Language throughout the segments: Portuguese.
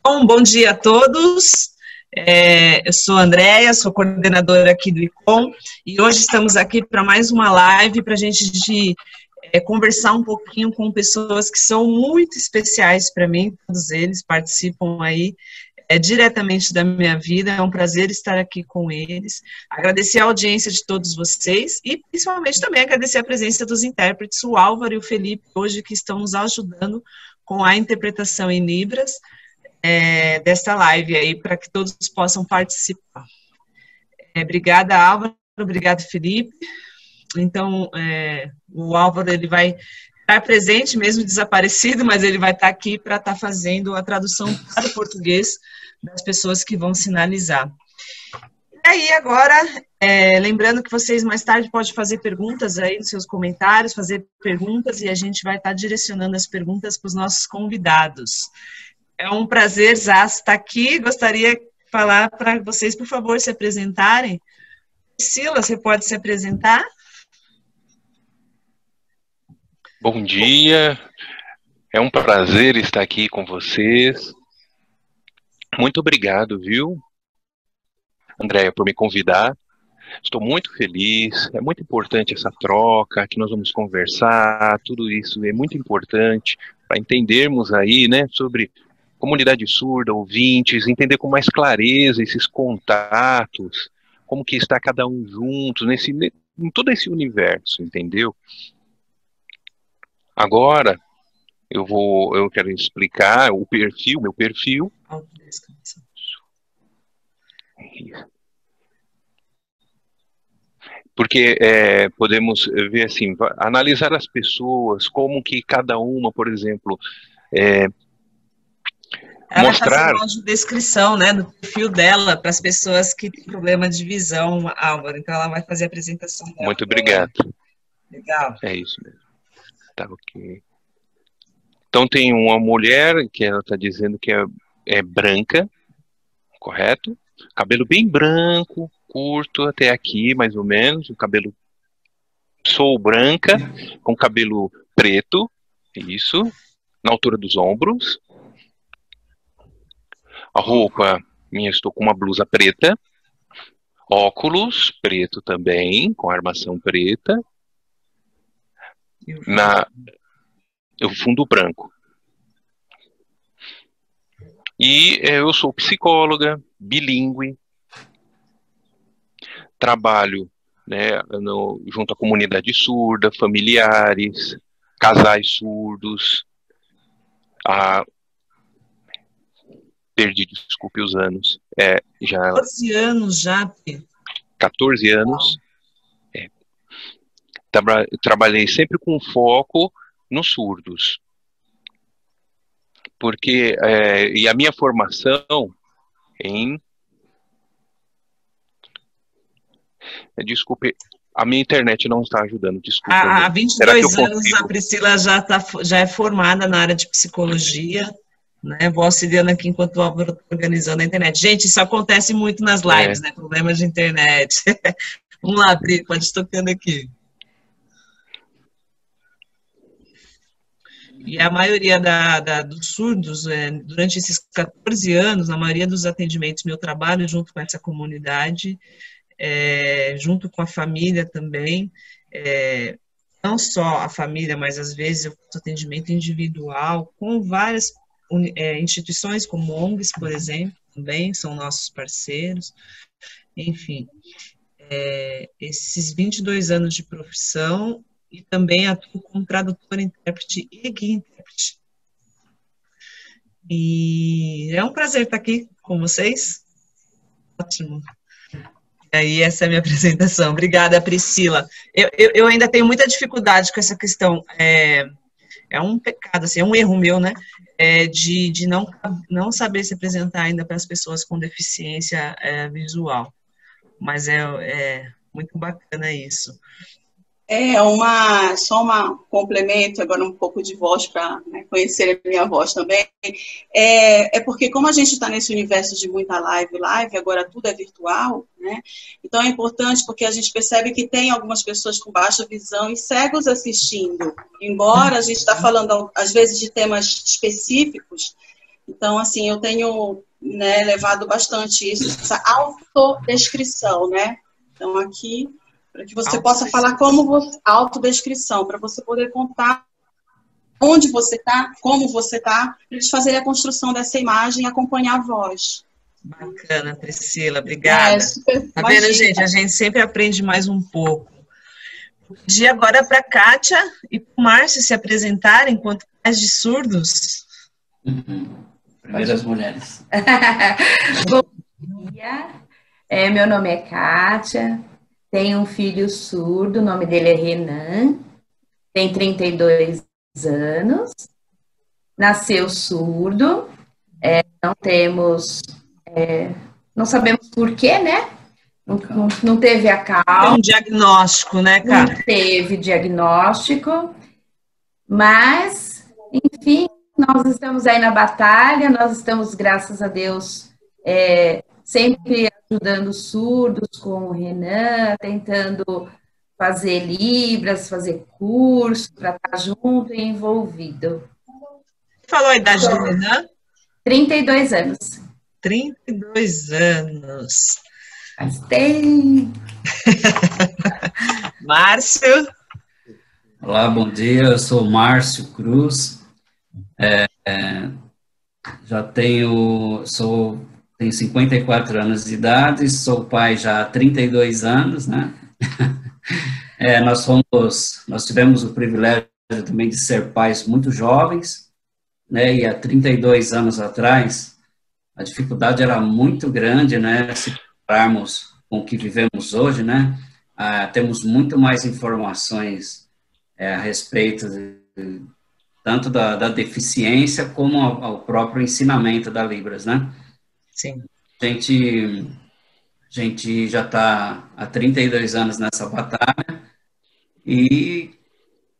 Bom dia a todos. Eu sou a Andréia, sou coordenadora aqui do ICOM e hoje estamos aqui para mais uma live para a gente conversar um pouquinho com pessoas que são muito especiais para mim, todos eles participam aí diretamente da minha vida, é um prazer estar aqui com eles, agradecer a audiência de todos vocês e principalmente também agradecer a presença dos intérpretes, o Álvaro e o Felipe, hoje que estão nos ajudando com a interpretação em Libras, desta live aí, para que todos possam participar. Obrigada, Álvaro, obrigado, Felipe. Então, o Álvaro, ele vai estar presente, mesmo desaparecido, mas ele vai estar aqui para estar fazendo a tradução para o português das pessoas que vão sinalizar. E aí, agora, lembrando que vocês mais tarde podem fazer perguntas aí nos seus comentários, fazer perguntas, e a gente vai estar direcionando as perguntas para os nossos convidados. É um prazer estar aqui. Gostaria de falar para vocês, por favor, se apresentarem. Priscila, você pode se apresentar? Bom dia, é um prazer estar aqui com vocês. Muito obrigado, viu, Andréia, por me convidar. Estou muito feliz, é muito importante essa troca, que nós vamos conversar, tudo isso é muito importante para entendermos aí, né, sobre comunidade surda, ouvintes, entender com mais clareza esses contatos, como que está cada um junto, em todo esse universo, entendeu? Agora, eu quero explicar meu perfil. Porque podemos ver assim, analisar as pessoas, como que cada uma, por exemplo, ela mostrar... vai fazer uma audiodescrição, né, do perfil dela para as pessoas que têm problema de visão, Álvaro. Então, ela vai fazer a apresentação dela. Muito obrigado. Legal. É isso mesmo. Tá, ok. Então, tem uma mulher que ela está dizendo que é branca, correto? Cabelo bem branco, curto até aqui, mais ou menos. O cabelo... Sou branca, com cabelo preto, isso, na altura dos ombros. A roupa minha, estou com uma blusa preta. Óculos, preto também, com armação preta. O fundo branco. E eu sou psicóloga, bilíngue, trabalho, né, junto à comunidade surda, familiares, casais surdos. Perdi, desculpe os anos. Já 14 anos já, Pê. 14 anos. Trabalhei sempre com foco nos surdos. Porque, e a minha formação em... Desculpe, a minha internet não está ajudando, desculpe. Há 22 anos a Priscila já é formada na área de psicologia, né? Vou auxiliando aqui enquanto o Álvaro está organizando a internet. Gente, isso acontece muito nas lives, né? Problemas de internet. Vamos lá, Pri, pode ir tocando aqui. E a maioria dos surdos, durante esses 14 anos, na maioria dos atendimentos, meu trabalho junto com essa comunidade, junto com a família também, não só a família, mas às vezes eu faço atendimento individual com várias instituições, como ONGs, por exemplo, também são nossos parceiros, enfim, esses 22 anos de profissão. E também atuo como tradutora, intérprete e guia-intérprete. E é um prazer estar aqui com vocês. Ótimo. E aí, essa é a minha apresentação. Obrigada, Priscila. Eu ainda tenho muita dificuldade com essa questão. É um pecado, assim, é um erro meu, né? De não saber se apresentar ainda para as pessoas com deficiência visual. Mas é muito bacana isso. Só um complemento, agora um pouco de voz para conhecer a minha voz também. Porque como a gente está nesse universo de muita live, agora tudo é virtual, né? Então é importante porque a gente percebe que tem algumas pessoas com baixa visão e cegos assistindo. Embora a gente está falando, às vezes, de temas específicos, Então, assim, eu tenho, né, levado bastante isso, essa autodescrição, né? Então, aqui, para que você possa falar como você, autodescrição, para você poder contar onde você está, como você está, para eles fazerem a construção dessa imagem e acompanhar a voz. Bacana, Priscila, obrigada. Tá vendo, gente? A gente sempre aprende mais um pouco. Vou pedir agora para a Kátia e para o Márcio se apresentarem enquanto pais de surdos. Primeiras mulheres. Bom dia, meu nome é Kátia, tenho um filho surdo, o nome dele é Renan, tem 32 anos, nasceu surdo, não temos, não sabemos porquê, né? Não teve a causa. Um diagnóstico, né, cara? Não teve diagnóstico, mas, enfim, nós estamos aí na batalha, nós estamos, graças a Deus, sempre ajudando os surdos com o Renan, tentando fazer libras, fazer curso, para estar junto e envolvido. Falou a idade do Renan? 32 anos. 32 anos. Mas tem. Márcio. Olá, bom dia, eu sou Márcio Cruz, já tenho 54 anos de idade, sou pai já há 32 anos, né? Nós tivemos o privilégio também de ser pais muito jovens, né? E há 32 anos atrás, a dificuldade era muito grande, né? Se compararmos com o que vivemos hoje, né? Temos muito mais informações a respeito tanto da deficiência como ao próprio ensinamento da Libras, né? Sim. A gente já está há 32 anos nessa batalha e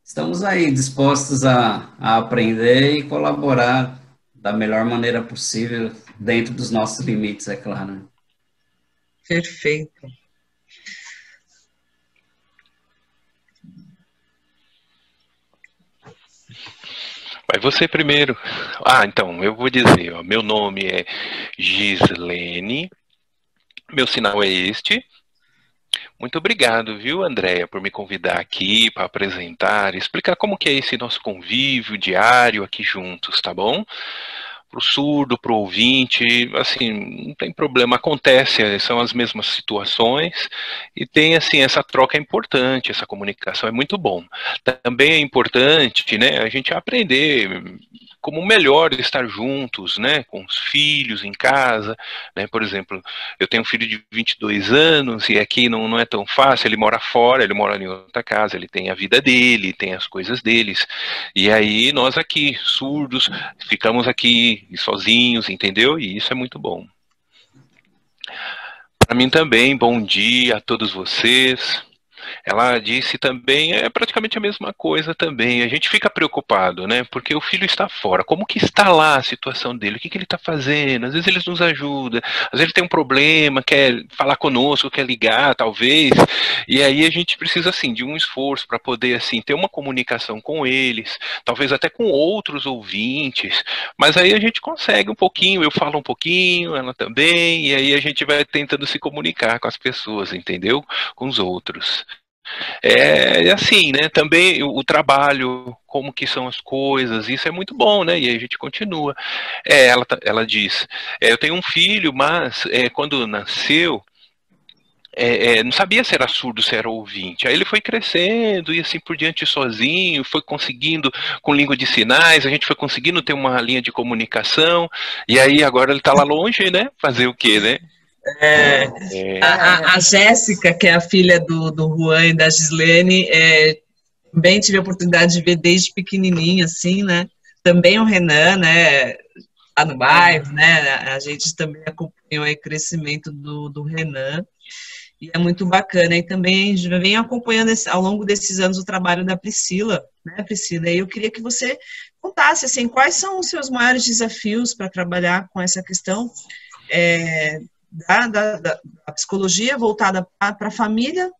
estamos aí dispostos a aprender e colaborar da melhor maneira possível, dentro dos nossos limites, é claro. Né? Perfeito. Vai você primeiro. Então, eu vou dizer, ó, meu nome é Gislene, meu sinal é este. Muito obrigado, viu, Andréia, por me convidar aqui para apresentar, explicar como que é esse nosso convívio diário aqui juntos, tá bom? Para o surdo, para o ouvinte, assim, não tem problema, acontece, são as mesmas situações e tem, assim, essa troca é importante, essa comunicação é muito bom. Também é importante, né, a gente aprender como melhor estar juntos, né, com os filhos em casa, né, por exemplo, eu tenho um filho de 22 anos e aqui não é tão fácil, ele mora fora, ele mora em outra casa, ele tem a vida dele, tem as coisas deles, e aí nós aqui, surdos, ficamos aqui sozinhos, entendeu? E isso é muito bom. Para mim também, bom dia a todos vocês. Ela disse também, é praticamente a mesma coisa também, a gente fica preocupado, né, porque o filho está fora, como que está lá a situação dele, o que ele está fazendo, às vezes eles nos ajudam, às vezes ele tem um problema, quer falar conosco, quer ligar, talvez, e aí a gente precisa, assim, de um esforço para poder, assim, ter uma comunicação com eles, talvez até com outros ouvintes, mas aí a gente consegue um pouquinho, eu falo um pouquinho, ela também, e aí a gente vai tentando se comunicar com as pessoas, entendeu? Com os outros. Assim, né, também o trabalho, como que são as coisas, isso é muito bom, né, e aí a gente continua. Ela diz, eu tenho um filho, mas quando nasceu, não sabia se era surdo, se era ouvinte, aí ele foi crescendo e assim por diante sozinho, foi conseguindo com língua de sinais, a gente foi conseguindo ter uma linha de comunicação, e aí agora ele tá lá longe, né, fazer o quê, né? A Jéssica, que é a filha do Juan e da Gislene, também tive a oportunidade de ver desde pequenininho, assim, né? Também o Renan, né? Lá no bairro, né? A gente também acompanhou o crescimento do Renan. E é muito bacana. E também vem acompanhando ao longo desses anos o trabalho da Priscila, né, Priscila? E eu queria que você contasse, assim, quais são os seus maiores desafios para trabalhar com essa questão da psicologia voltada para a família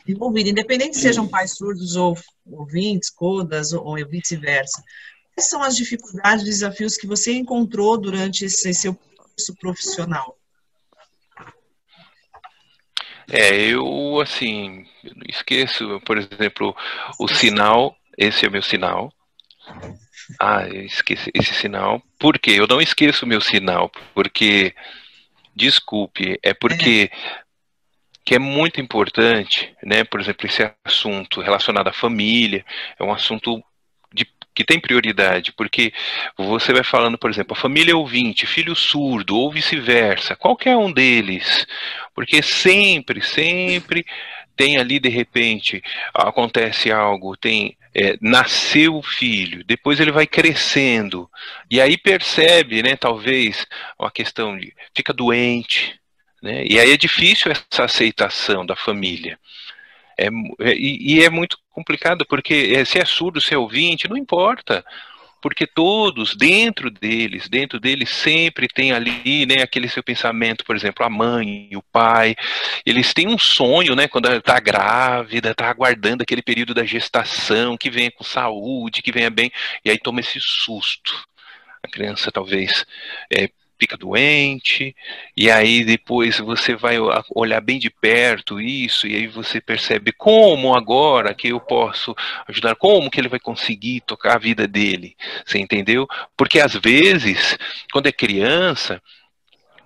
envolvida, independente se sejam pais surdos ou ouvintes, codas, ou vice-versa. são as dificuldades, desafios que você encontrou durante esse seu curso profissional? Eu, assim, eu não esqueço, por exemplo, o sinal, esse é o meu sinal. Eu esqueci esse sinal. Por quê? Eu não esqueço o meu sinal, porque, desculpe, é porque que é muito importante, né? Por exemplo, esse assunto relacionado à família, é um assunto que tem prioridade, porque você vai falando, por exemplo, a família ouvinte, filho surdo, ou vice-versa, qualquer um deles, porque sempre tem ali, de repente, acontece algo, nasceu o filho, depois ele vai crescendo, e aí percebe, né, talvez, uma questão de, fica doente, né, e aí é difícil essa aceitação da família. E é muito complicado, porque se é surdo, se é ouvinte, não importa, porque todos, dentro deles sempre tem ali, né, aquele seu pensamento, por exemplo, a mãe e o pai, eles têm um sonho, né, quando ela está grávida, está aguardando aquele período da gestação, que venha com saúde, que venha bem, e aí toma esse susto. A criança talvez fica doente, e aí depois você vai olhar bem de perto isso, e aí você percebe como agora que eu posso ajudar, como que ele vai conseguir tocar a vida dele, você entendeu? Porque às vezes, quando é criança,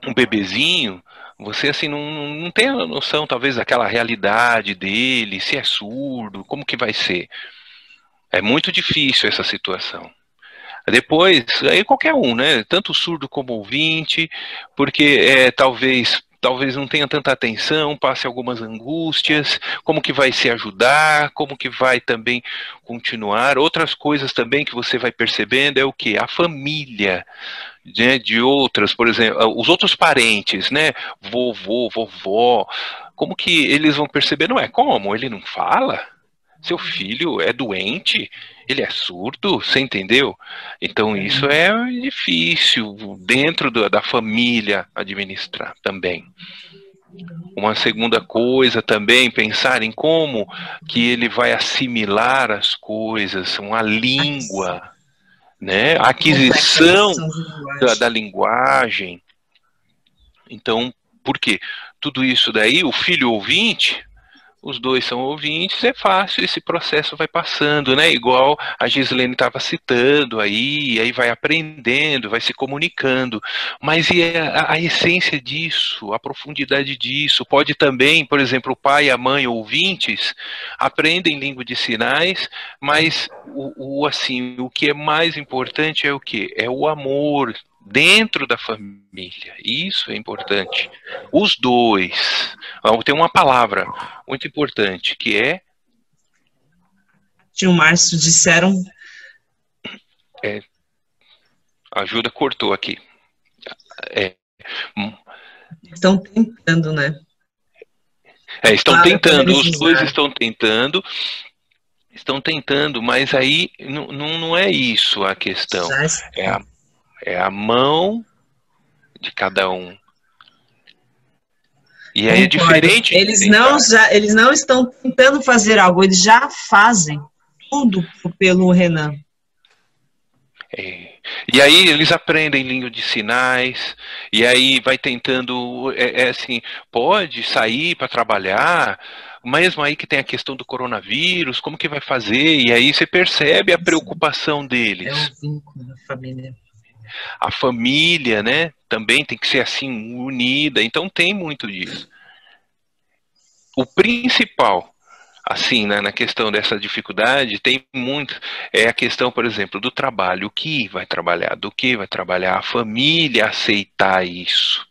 um bebezinho, você assim não tem a noção talvez daquela realidade dele, se é surdo, como que vai ser. É muito difícil essa situação. Depois, aí qualquer um, né? Tanto surdo como ouvinte, porque talvez não tenha tanta atenção, passe algumas angústias, como que vai se ajudar, como que vai também continuar. Outras coisas também que você vai percebendo é o que? A família, né, de outras, por exemplo, os outros parentes, né? Vovô, vovó, como que eles vão perceber? Não é como? Ele não fala? Seu filho é doente? Ele é surdo? Você entendeu? Então isso é difícil dentro da família administrar também. Uma segunda coisa também, pensar em como que ele vai assimilar as coisas, uma língua, né? A aquisição da linguagem. Então, por quê? Tudo isso daí, o filho ouvinte, os dois são ouvintes, é fácil, esse processo vai passando, né? Igual a Gislene estava citando aí vai aprendendo, vai se comunicando. Mas e a essência disso, a profundidade disso? Pode também, por exemplo, o pai e a mãe ouvintes aprendem língua de sinais, mas o que é mais importante é o quê? É o amor dentro da família. Isso é importante. Os dois. Tem uma palavra muito importante, que é... Tio Márcio, disseram... A Ajuda cortou aqui. Estão tentando, né? Estão tentando, os dois estão tentando, mas aí não é isso a questão. É a mão de cada um. E aí é diferente. Eles não estão tentando fazer algo, eles já fazem tudo pelo Renan. E aí eles aprendem língua de sinais, e aí vai tentando, assim, pode sair para trabalhar, mesmo aí que tem a questão do coronavírus, como que vai fazer? E aí você percebe a preocupação deles. É o vínculo da família. A família, né, também tem que ser assim, unida, então tem muito disso. O principal, assim, né, na questão dessa dificuldade, tem muito, a questão, por exemplo, do trabalho, o que vai trabalhar, do que vai trabalhar, a família aceitar isso.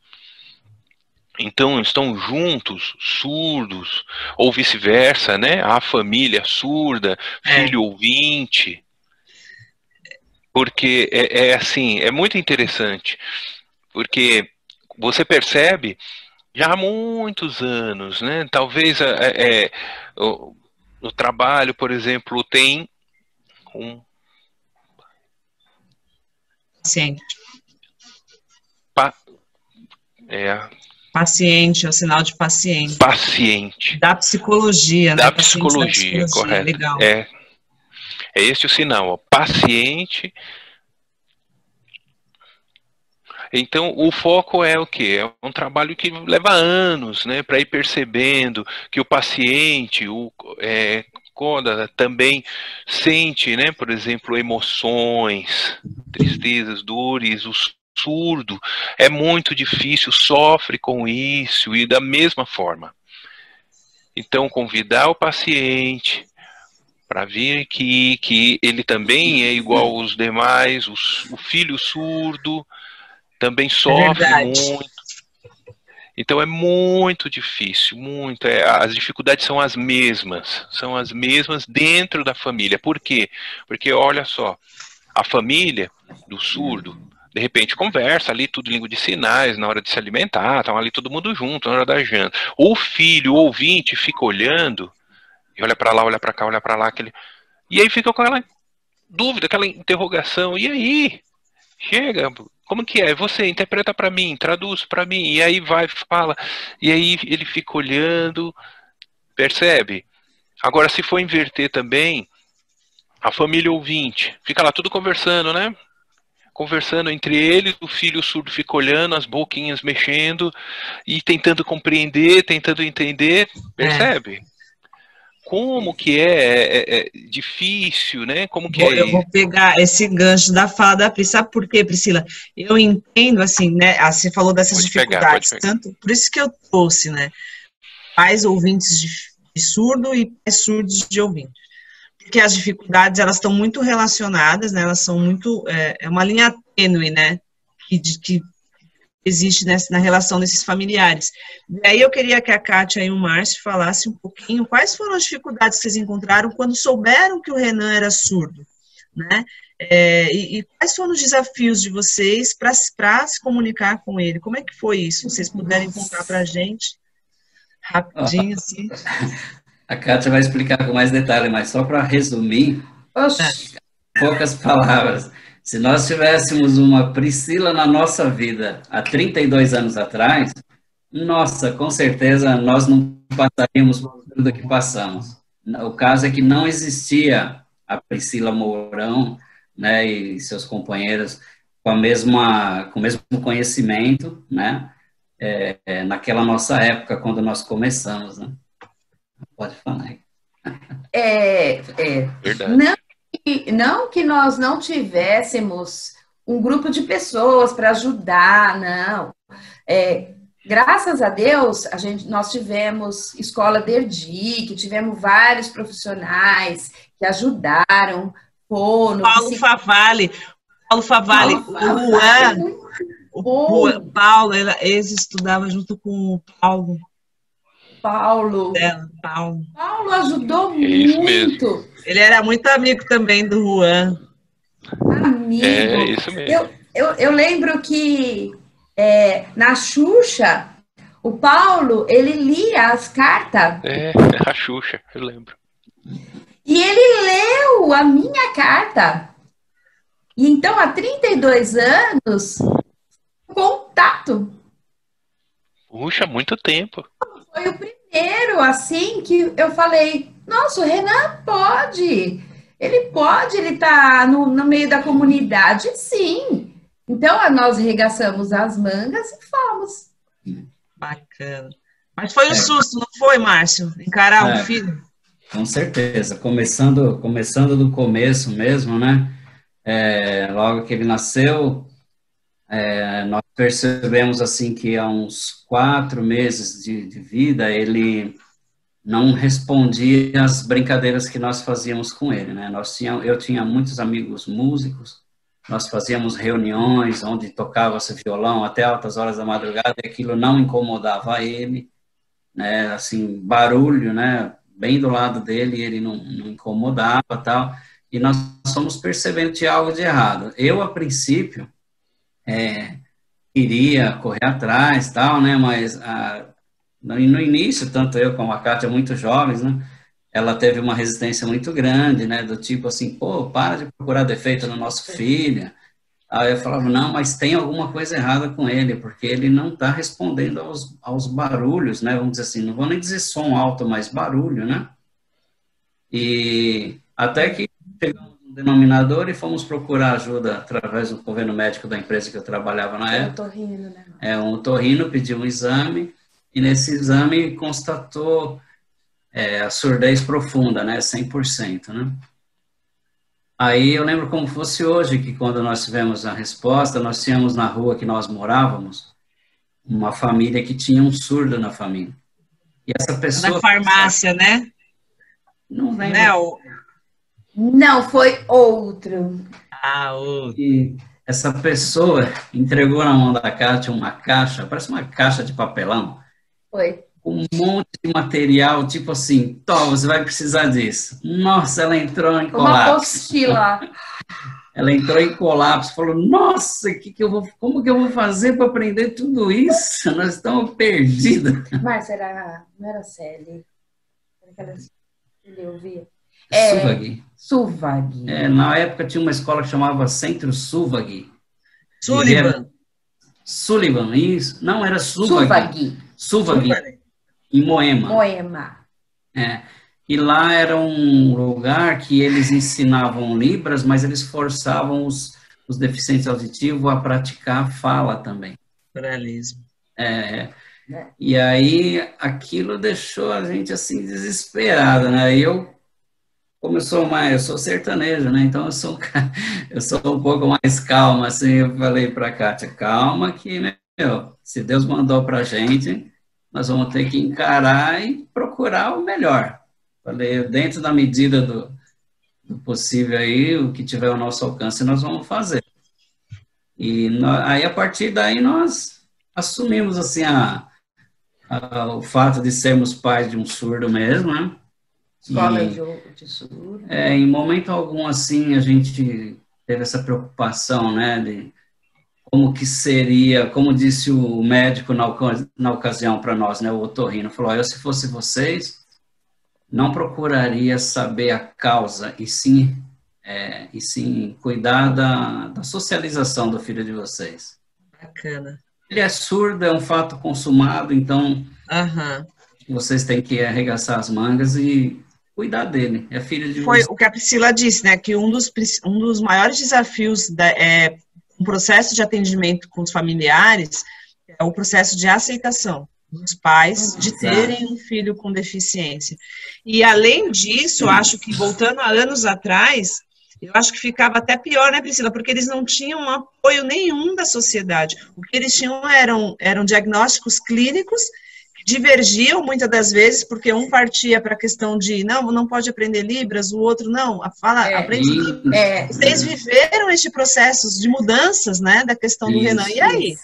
Então, estão juntos, surdos, ou vice-versa, né, a família surda, filho ouvinte. Porque assim, é muito interessante, porque você percebe já há muitos anos, né? Talvez no trabalho, por exemplo, tem um paciente. Paciente, é o sinal de paciente. Paciente. Da psicologia, né? Da psicologia, correto. Legal. É este o sinal, ó, paciente. Então, o foco é o quê? É um trabalho que leva anos, né, para ir percebendo que o paciente, Coda também sente, né, por exemplo, emoções, tristezas, dores, o surdo é muito difícil, sofre com isso, e da mesma forma. Então, convidar o paciente para vir aqui, que ele também é igual aos demais, o filho surdo também sofre muito. Então é muito difícil, muito. As dificuldades são as mesmas dentro da família. Por quê? Porque olha só, a família do surdo, de repente conversa ali, tudo língua de sinais, na hora de se alimentar, estão ali todo mundo junto, na hora da janta. O filho, o ouvinte, fica olhando, e olha para lá, olha para cá, olha para lá, e aí fica com aquela dúvida, aquela interrogação, e aí? Chega, como que é? Você interpreta para mim, traduz para mim, e aí vai, fala, e aí ele fica olhando, percebe? Agora, se for inverter também, a família ouvinte, fica lá tudo conversando, né? Conversando entre eles, o filho surdo fica olhando, as boquinhas mexendo, e tentando compreender, tentando entender, percebe? Como que é difícil, né? Como que Eu vou pegar esse gancho da fala da Pri. Sabe por quê, Priscila? Eu entendo, assim, né? Você falou dessas dificuldades, tanto por isso que eu trouxe, né? Pais ouvintes de surdo e pais surdos de ouvinte. Porque as dificuldades, elas estão muito relacionadas, né? Elas são muito... É uma linha tênue, né? Que existe na relação desses familiares. E aí eu queria que a Kátia e o Márcio falassem um pouquinho quais foram as dificuldades que vocês encontraram quando souberam que o Renan era surdo, né? E quais foram os desafios de vocês para se comunicar com ele? Como é que foi isso? Vocês puderem contar para a gente rapidinho, assim. A Kátia vai explicar com mais detalhe, mas só para resumir, poucas palavras. Se nós tivéssemos uma Priscila na nossa vida há 32 anos atrás, nossa, com certeza nós não passaríamos por tudo que passamos. O caso é que não existia a Priscila Mourão, né, e seus companheiros com o mesmo conhecimento, né, naquela nossa época, quando nós começamos, né? Pode falar aí. Verdade. Não que nós não tivéssemos um grupo de pessoas para ajudar, não. Graças a Deus, nós tivemos Escola Derdi, que tivemos vários profissionais que ajudaram. Paulo Favale, o Paulo, eles estudavam junto com o Paulo. Paulo ajudou muito. Mesmo. Ele era muito amigo também do Juan. Amigo. Isso mesmo. Eu lembro que na Xuxa, o Paulo, ele lia as cartas. A Xuxa, eu lembro. E ele leu a minha carta. E então, há 32 anos, contato. Puxa, muito tempo. Foi o primeiro, assim, que eu falei, nossa, o Renan pode. Ele tá no meio da comunidade, sim. Então, nós arregaçamos as mangas e fomos. Bacana. Mas foi um susto, não foi, Márcio? Encarar um filho? Com certeza. Começando do começo mesmo, né? Logo que ele nasceu, nós percebemos assim que há uns 4 meses de vida ele não respondia às brincadeiras que nós fazíamos com ele, né? Eu tinha muitos amigos músicos, nós fazíamos reuniões onde tocava-se violão até altas horas da madrugada e aquilo não incomodava ele, né? Assim, barulho, né? Bem do lado dele, ele não incomodava, tal, e nós fomos percebendo que tinha algo de errado. Eu, a princípio, queria correr atrás, tal, né, mas no início, tanto eu como a Kátia, muito jovens, né, ela teve uma resistência muito grande, né, do tipo assim, pô, para de procurar defeito no nosso filho. Aí eu falava, não, mas tem alguma coisa errada com ele, porque ele não está respondendo aos barulhos, né, vamos dizer assim, não vou nem dizer som alto, mas barulho, né, e até que chegou denominador e fomos procurar ajuda através do convênio médico da empresa que eu trabalhava na época. Otorrino, né? Um otorrino pediu um exame e nesse exame constatou a surdez profunda, né, 100%, né? Aí eu lembro como fosse hoje, que quando nós tivemos a resposta, nós tínhamos na rua que nós morávamos, uma família que tinha um surdo na família. E essa pessoa... Na farmácia, né? Não lembro. Não, foi outro. Outro. E essa pessoa entregou na mão da Kátia uma caixa, parece uma caixa de papelão. Foi. Com um monte de material, tipo assim, você vai precisar disso. Nossa, ela entrou em colapso. Uma apostila. Ela entrou em colapso, falou, nossa, como que eu vou fazer para aprender tudo isso? Nós estamos perdidos. Mas não era Célia. Era aquela que ele ouvia. Suvag. Suvag. Na época tinha uma escola que chamava Centro Suvag. Sullivan, isso. Não, era Suvag. Suvag. Em Moema. E lá era um lugar que eles ensinavam Libras, mas eles forçavam os deficientes auditivos a praticar fala também. Brailleismo. E aí aquilo deixou a gente assim desesperado, né? Como eu sou sertanejo, né? Então eu sou um pouco mais calmo, assim, eu falei para a Kátia, calma que, se Deus mandou para a gente, nós vamos ter que encarar e procurar o melhor. Falei, dentro da medida do possível aí, o que tiver ao nosso alcance, nós vamos fazer. E aí, a partir daí, nós assumimos, assim, o fato de sermos pais de um surdo mesmo, né? Escola de surdo. Em momento algum, assim, a gente teve essa preocupação, né, de como que seria, como disse o médico na ocasião para nós, né, o otorrino, falou, eu se fosse vocês, não procuraria saber a causa, e sim cuidar da socialização do filho de vocês. Bacana. Ele é surdo, é um fato consumado, então vocês têm que arregaçar as mangas e cuidar dele, é filho de vocês. Foi o que a Priscila disse, né, que um dos maiores desafios no processo de atendimento com os familiares é o processo de aceitação dos pais de terem um filho com deficiência. E, além disso, eu acho que, voltando a anos atrás, eu acho que ficava até pior, né, Priscila? Porque eles não tinham apoio nenhum da sociedade. O que eles tinham eram diagnósticos clínicos que divergiam, muitas das vezes, porque um partia para a questão de, não pode aprender Libras, o outro, não, aprende Libras. Vocês viveram este processo de mudanças, né, da questão do Renan. E aí?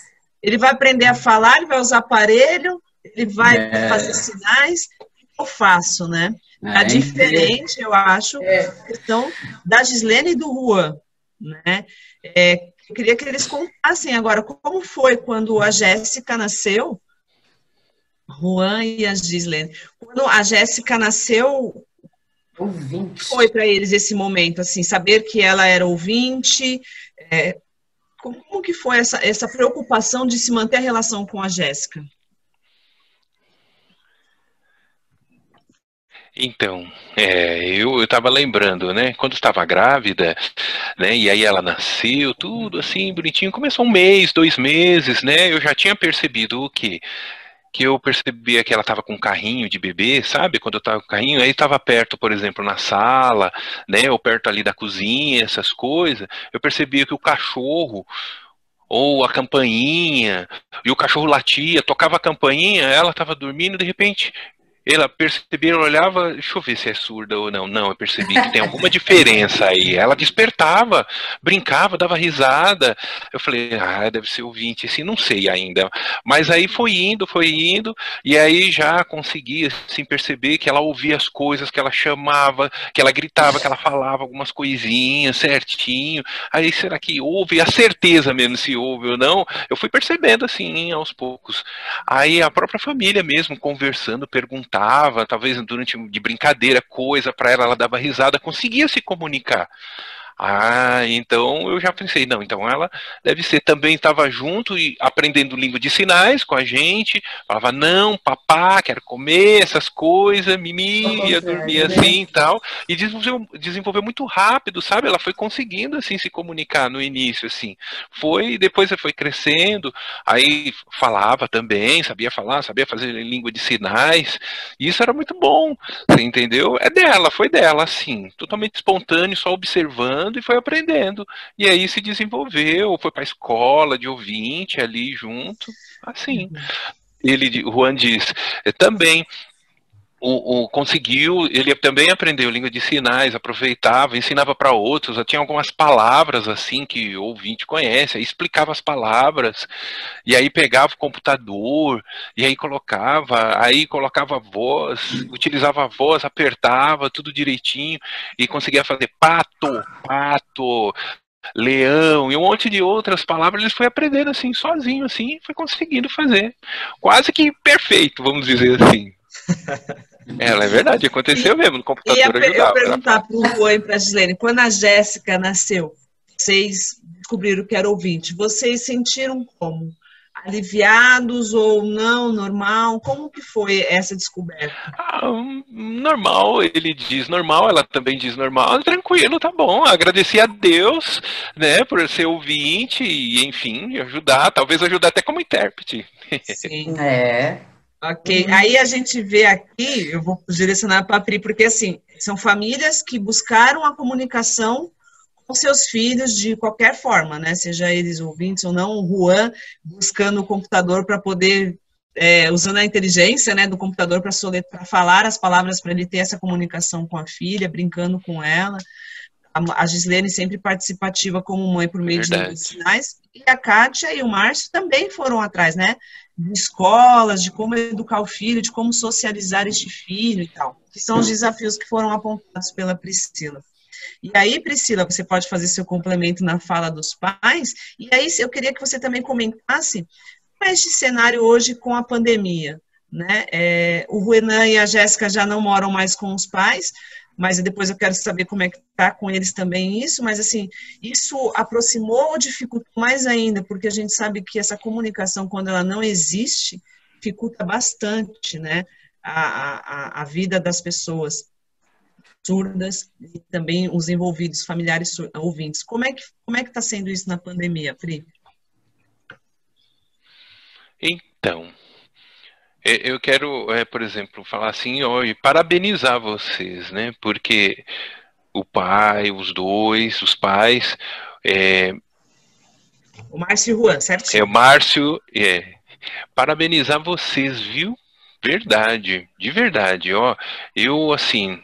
Ele vai aprender a falar, ele vai usar aparelho, ele vai fazer sinais. O que eu faço, né? Diferente, eu acho, a questão da Gislene e do Juan, né? Eu queria que eles contassem agora como foi quando a Jéssica nasceu, Juan e a Gislene. Quando a Jéssica nasceu, ouvinte. Foi para eles esse momento, assim, saber que ela era ouvinte. Como que foi essa preocupação de se manter a relação com a Jéssica? Então, eu estava lembrando, né, quando estava grávida, né, e aí ela nasceu, tudo assim, bonitinho, começou 1 mês, 2 meses, né, eu já tinha percebido o quê? Que eu percebia que ela estava com um carrinho de bebê, sabe? Quando eu estava com o carrinho, aí estava perto, por exemplo, na sala, né? Ou perto ali da cozinha, essas coisas. Eu percebia que o cachorro, ou a campainha, e o cachorro latia, tocava a campainha, ela estava dormindo, de repente... Ela percebia, ela olhava, deixa eu ver se é surda ou não. Não, eu percebi que tem alguma diferença aí. Ela despertava, brincava, dava risada. Eu falei, deve ser ouvinte, assim, não sei ainda. Mas aí foi indo, e aí já consegui, assim, perceber que ela ouvia as coisas, que ela chamava, que ela gritava, que ela falava algumas coisinhas certinho. Aí, será que ouve? A certeza mesmo se ouve ou não, eu fui percebendo, assim, aos poucos. Aí a própria família mesmo, conversando, perguntando, talvez durante de brincadeira, coisa para ela dava risada, conseguia se comunicar. Ah, então eu já pensei, não, então ela deve ser, também estava junto e aprendendo língua de sinais com a gente, falava, não, papá, quero comer essas coisas, mimi, ia dormir assim e tal, e desenvolveu muito rápido, sabe? Ela foi conseguindo, assim, se comunicar no início, assim, depois foi crescendo, aí falava também, sabia falar, sabia fazer língua de sinais, e isso era muito bom, você entendeu? Foi dela, assim, totalmente espontâneo, só observando, e foi aprendendo. E aí se desenvolveu, foi para a escola de ouvinte ali junto, assim. O Juan diz, também conseguiu, ele também aprendeu língua de sinais, aproveitava, ensinava para outros, tinha algumas palavras assim que o ouvinte conhece, aí explicava as palavras, e aí pegava o computador, e aí colocava a voz, utilizava a voz, apertava tudo direitinho, e conseguia fazer pato, leão, e um monte de outras palavras, ele foi aprendendo assim, sozinho, assim, foi conseguindo fazer. Quase que perfeito, vamos dizer assim. É verdade, aconteceu mesmo, no computador ajudava. Eu perguntar para o Juan e para a Gislene, quando a Jéssica nasceu, vocês descobriram que era ouvinte, vocês sentiram como? Aliviados ou não, normal? Como que foi essa descoberta? Normal, ele diz normal, ela também diz normal, tranquilo, tá bom, agradeci a Deus, né, por ser ouvinte e, enfim, talvez ajudar até como intérprete. Sim. Ok, aí a gente vê aqui, eu vou direcionar para a Pri, porque assim, são famílias que buscaram a comunicação com seus filhos de qualquer forma, né, seja eles ouvintes ou não, o Juan buscando o computador para poder, usando a inteligência, né, do computador para falar as palavras, para ele ter essa comunicação com a filha, brincando com ela, a Gislene sempre participativa como mãe por meio de língua de sinais, e a Kátia e o Márcio também foram atrás, né, de escolas, de como educar o filho, de como socializar este filho e tal, que são os desafios que foram apontados pela Priscila. E aí, Priscila, você pode fazer seu complemento na fala dos pais, e aí eu queria que você também comentasse como é este cenário hoje com a pandemia, né? O Renan e a Jéssica já não moram mais com os pais, mas depois eu quero saber como é que está com eles também isso, mas assim, isso aproximou ou dificultou mais ainda, porque a gente sabe que essa comunicação, quando ela não existe, dificulta bastante, né, a vida das pessoas surdas e também os envolvidos, familiares ouvintes. Como é que está sendo isso na pandemia, Pri? Então, eu quero, por exemplo, falar assim, e parabenizar vocês, né? Porque os pais... O Márcio e o Juan, certo? O Márcio, parabenizar vocês, viu? Verdade, de verdade, ó. Eu, assim,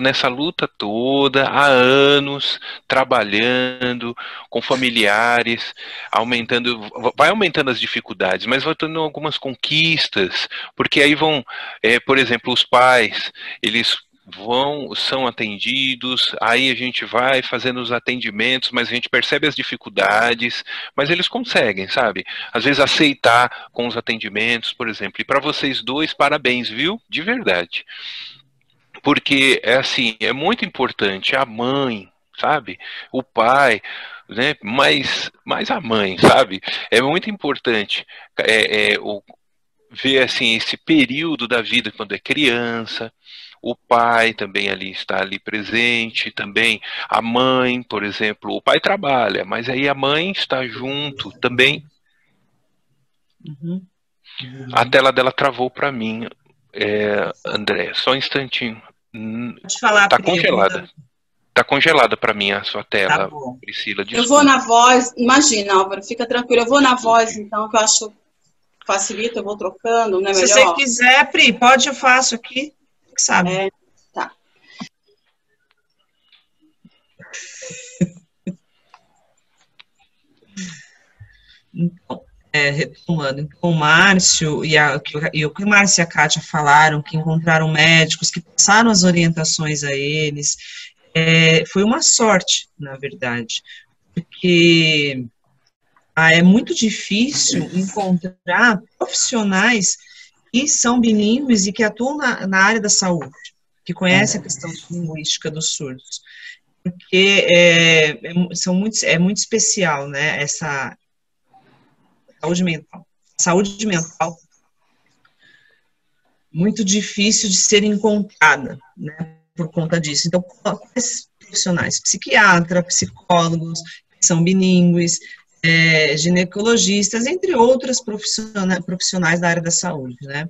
nessa luta toda, há anos, trabalhando com familiares, vai aumentando as dificuldades, mas vai tendo algumas conquistas, porque aí por exemplo, os pais, eles são atendidos, aí a gente vai fazendo os atendimentos, mas a gente percebe as dificuldades, mas eles conseguem, sabe? Às vezes aceitar com os atendimentos, por exemplo. E para vocês dois, parabéns, viu? De verdade. Porque, é muito importante a mãe, sabe? O pai, né? Mas a mãe, sabe? É muito importante ver, assim, esse período da vida quando é criança. O pai também está ali presente, também a mãe, por exemplo, o pai trabalha, mas aí a mãe está junto também. A tela dela travou para mim, André, só um instantinho. Pode falar, tá congelada. Tá congelada para mim a sua tela, tá bom. Priscila. Desculpa. Eu vou na voz, imagina, Álvaro, fica tranquilo, eu vou na voz, então, que eu acho facilita, eu vou trocando, não é melhor? Se você quiser, Pri, eu faço aqui. Sabe? Tá. Então, retomando, então, o Márcio o que o Márcio e a Kátia falaram, que encontraram médicos, que passaram as orientações a eles, foi uma sorte, na verdade, porque é muito difícil encontrar profissionais que são bilíngues e que atuam na área da saúde, que conhecem a questão linguística dos surdos. porque é muito especial, né, essa saúde mental. Saúde mental muito difícil de ser encontrada, né, por conta disso. Então, quais profissionais? Psiquiatra, psicólogos, que são bilíngues, ginecologistas, entre outras profissionais da área da saúde, né.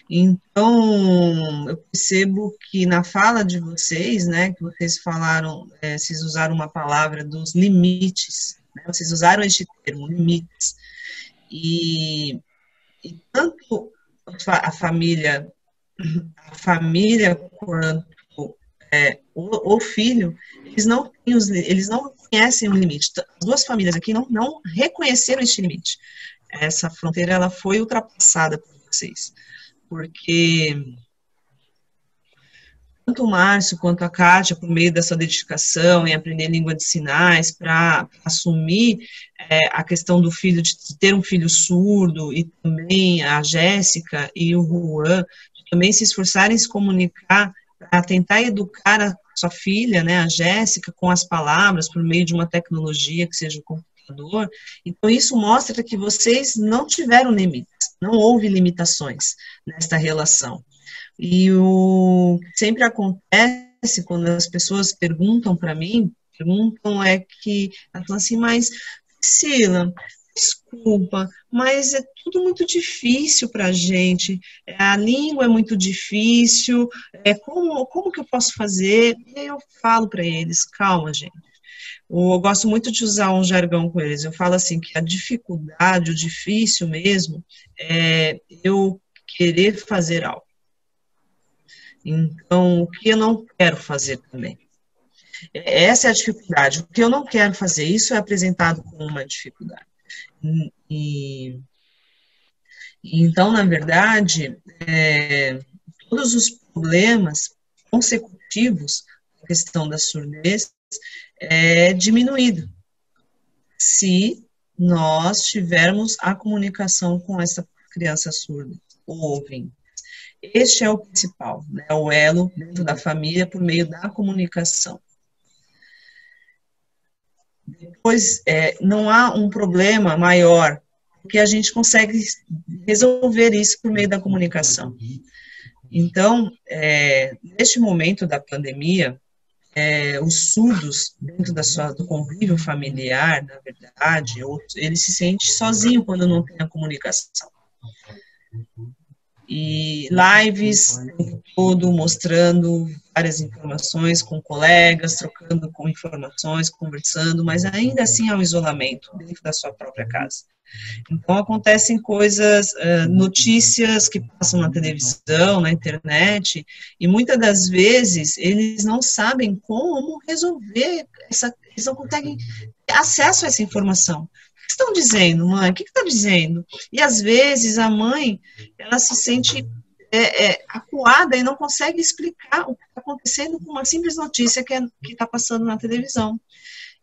Então, eu percebo que na fala de vocês, né, que vocês falaram, vocês usaram uma palavra dos limites, né, vocês usaram este termo, limites, e tanto a família quanto o filho, eles não conhecem o limite. As duas famílias aqui não reconheceram este limite. Essa fronteira, ela foi ultrapassada por vocês, porque tanto o Márcio quanto a Kátia, por meio dessa dedicação em aprender língua de sinais, para assumir a questão do filho, de ter um filho surdo, e também a Jéssica e o Juan, de também se esforçarem em se comunicar, para tentar educar a sua filha, né, a Jéssica, com as palavras, por meio de uma tecnologia que seja o computador. Então, isso mostra que vocês não tiveram limites, não houve limitações nesta relação. E o que sempre acontece quando as pessoas perguntam para mim, que elas falam assim, mas Priscila, desculpa, mas é tudo muito difícil para a gente, a língua é muito difícil, como que eu posso fazer? E aí eu falo para eles, calma, gente. Eu gosto muito de usar um jargão com eles, eu falo assim, que a dificuldade, o difícil mesmo, é eu querer fazer algo. Então, o que eu não quero fazer também? Essa é a dificuldade. O que eu não quero fazer, isso é apresentado como uma dificuldade. Então, na verdade, todos os problemas consecutivos da questão da surdez é diminuído se nós tivermos a comunicação com essa criança surda ou ouvinte. Este é o principal, né, o elo dentro da família por meio da comunicação. Depois, não há um problema maior, porque a gente consegue resolver isso por meio da comunicação. Então, neste momento da pandemia, os surdos, dentro do convívio familiar, na verdade, eles se sentem sozinhos quando não tem a comunicação. E lives o tempo todo mostrando várias informações com colegas, trocando com informações, conversando, mas ainda assim há um isolamento dentro da sua própria casa. Então acontecem coisas, notícias que passam na televisão, na internet, e muitas das vezes eles não sabem como resolver, eles não conseguem ter acesso a essa informação. O que estão dizendo, mãe? O que está dizendo? E às vezes a mãe, ela se sente acuada e não consegue explicar o que está acontecendo com uma simples notícia que está passando na televisão.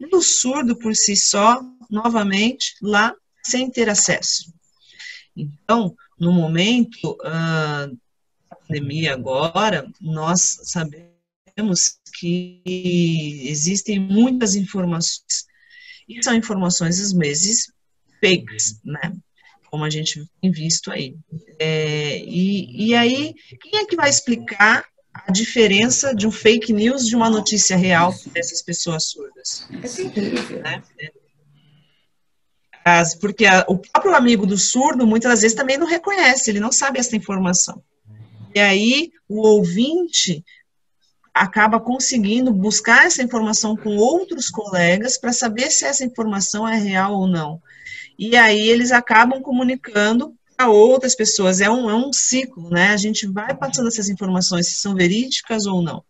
E o surdo por si só, novamente, lá, sem ter acesso. Então, no momento da pandemia agora, nós sabemos que existem muitas informações, e são informações, às vezes, fakes, né? Como a gente tem visto aí. E aí, quem é que vai explicar a diferença de um fake news de uma notícia real dessas pessoas surdas? É terrível. Né? Porque o próprio amigo do surdo, muitas das vezes, também não reconhece, ele não sabe essa informação. E aí, o ouvinte acaba conseguindo buscar essa informação com outros colegas para saber se essa informação é real ou não. E aí eles acabam comunicando a outras pessoas. É um ciclo, né? A gente vai passando essas informações, se são verídicas ou não.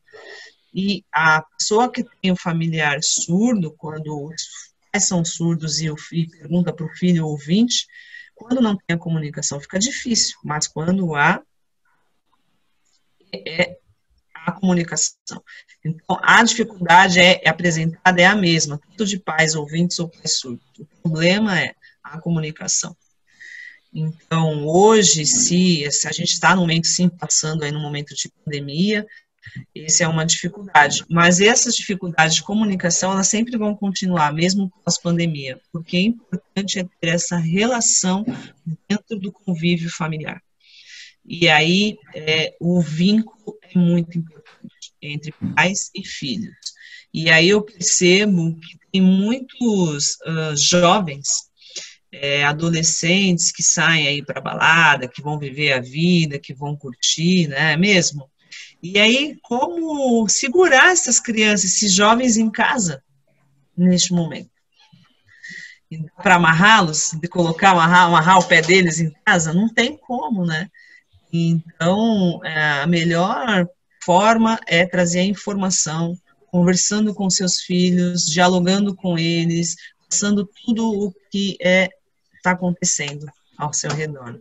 E a pessoa que tem o familiar surdo, quando os pais são surdos e o filho pergunta para o filho ouvinte, quando não tem a comunicação fica difícil, mas quando há, a comunicação. Então, a dificuldade apresentada é a mesma, tanto de pais ouvintes ou pais surdos. O problema é a comunicação. Então, hoje, se a gente está no momento, sim, passando aí no momento de pandemia, Essa é uma dificuldade, mas essas dificuldades de comunicação, elas sempre vão continuar, mesmo pós-pandemia, porque é importante ter essa relação dentro do convívio familiar. E aí, o vínculo é muito importante entre pais e filhos. E aí eu percebo que tem muitos jovens, adolescentes que saem aí para balada, que vão viver a vida, que vão curtir, né, mesmo? E aí, como segurar essas crianças, esses jovens em casa, neste momento? Para amarrá-los, de colocar, amarrar o pé deles em casa? Não tem como, né? Então, a melhor forma é trazer a informação, conversando com seus filhos, dialogando com eles, passando tudo o que está acontecendo ao seu redor.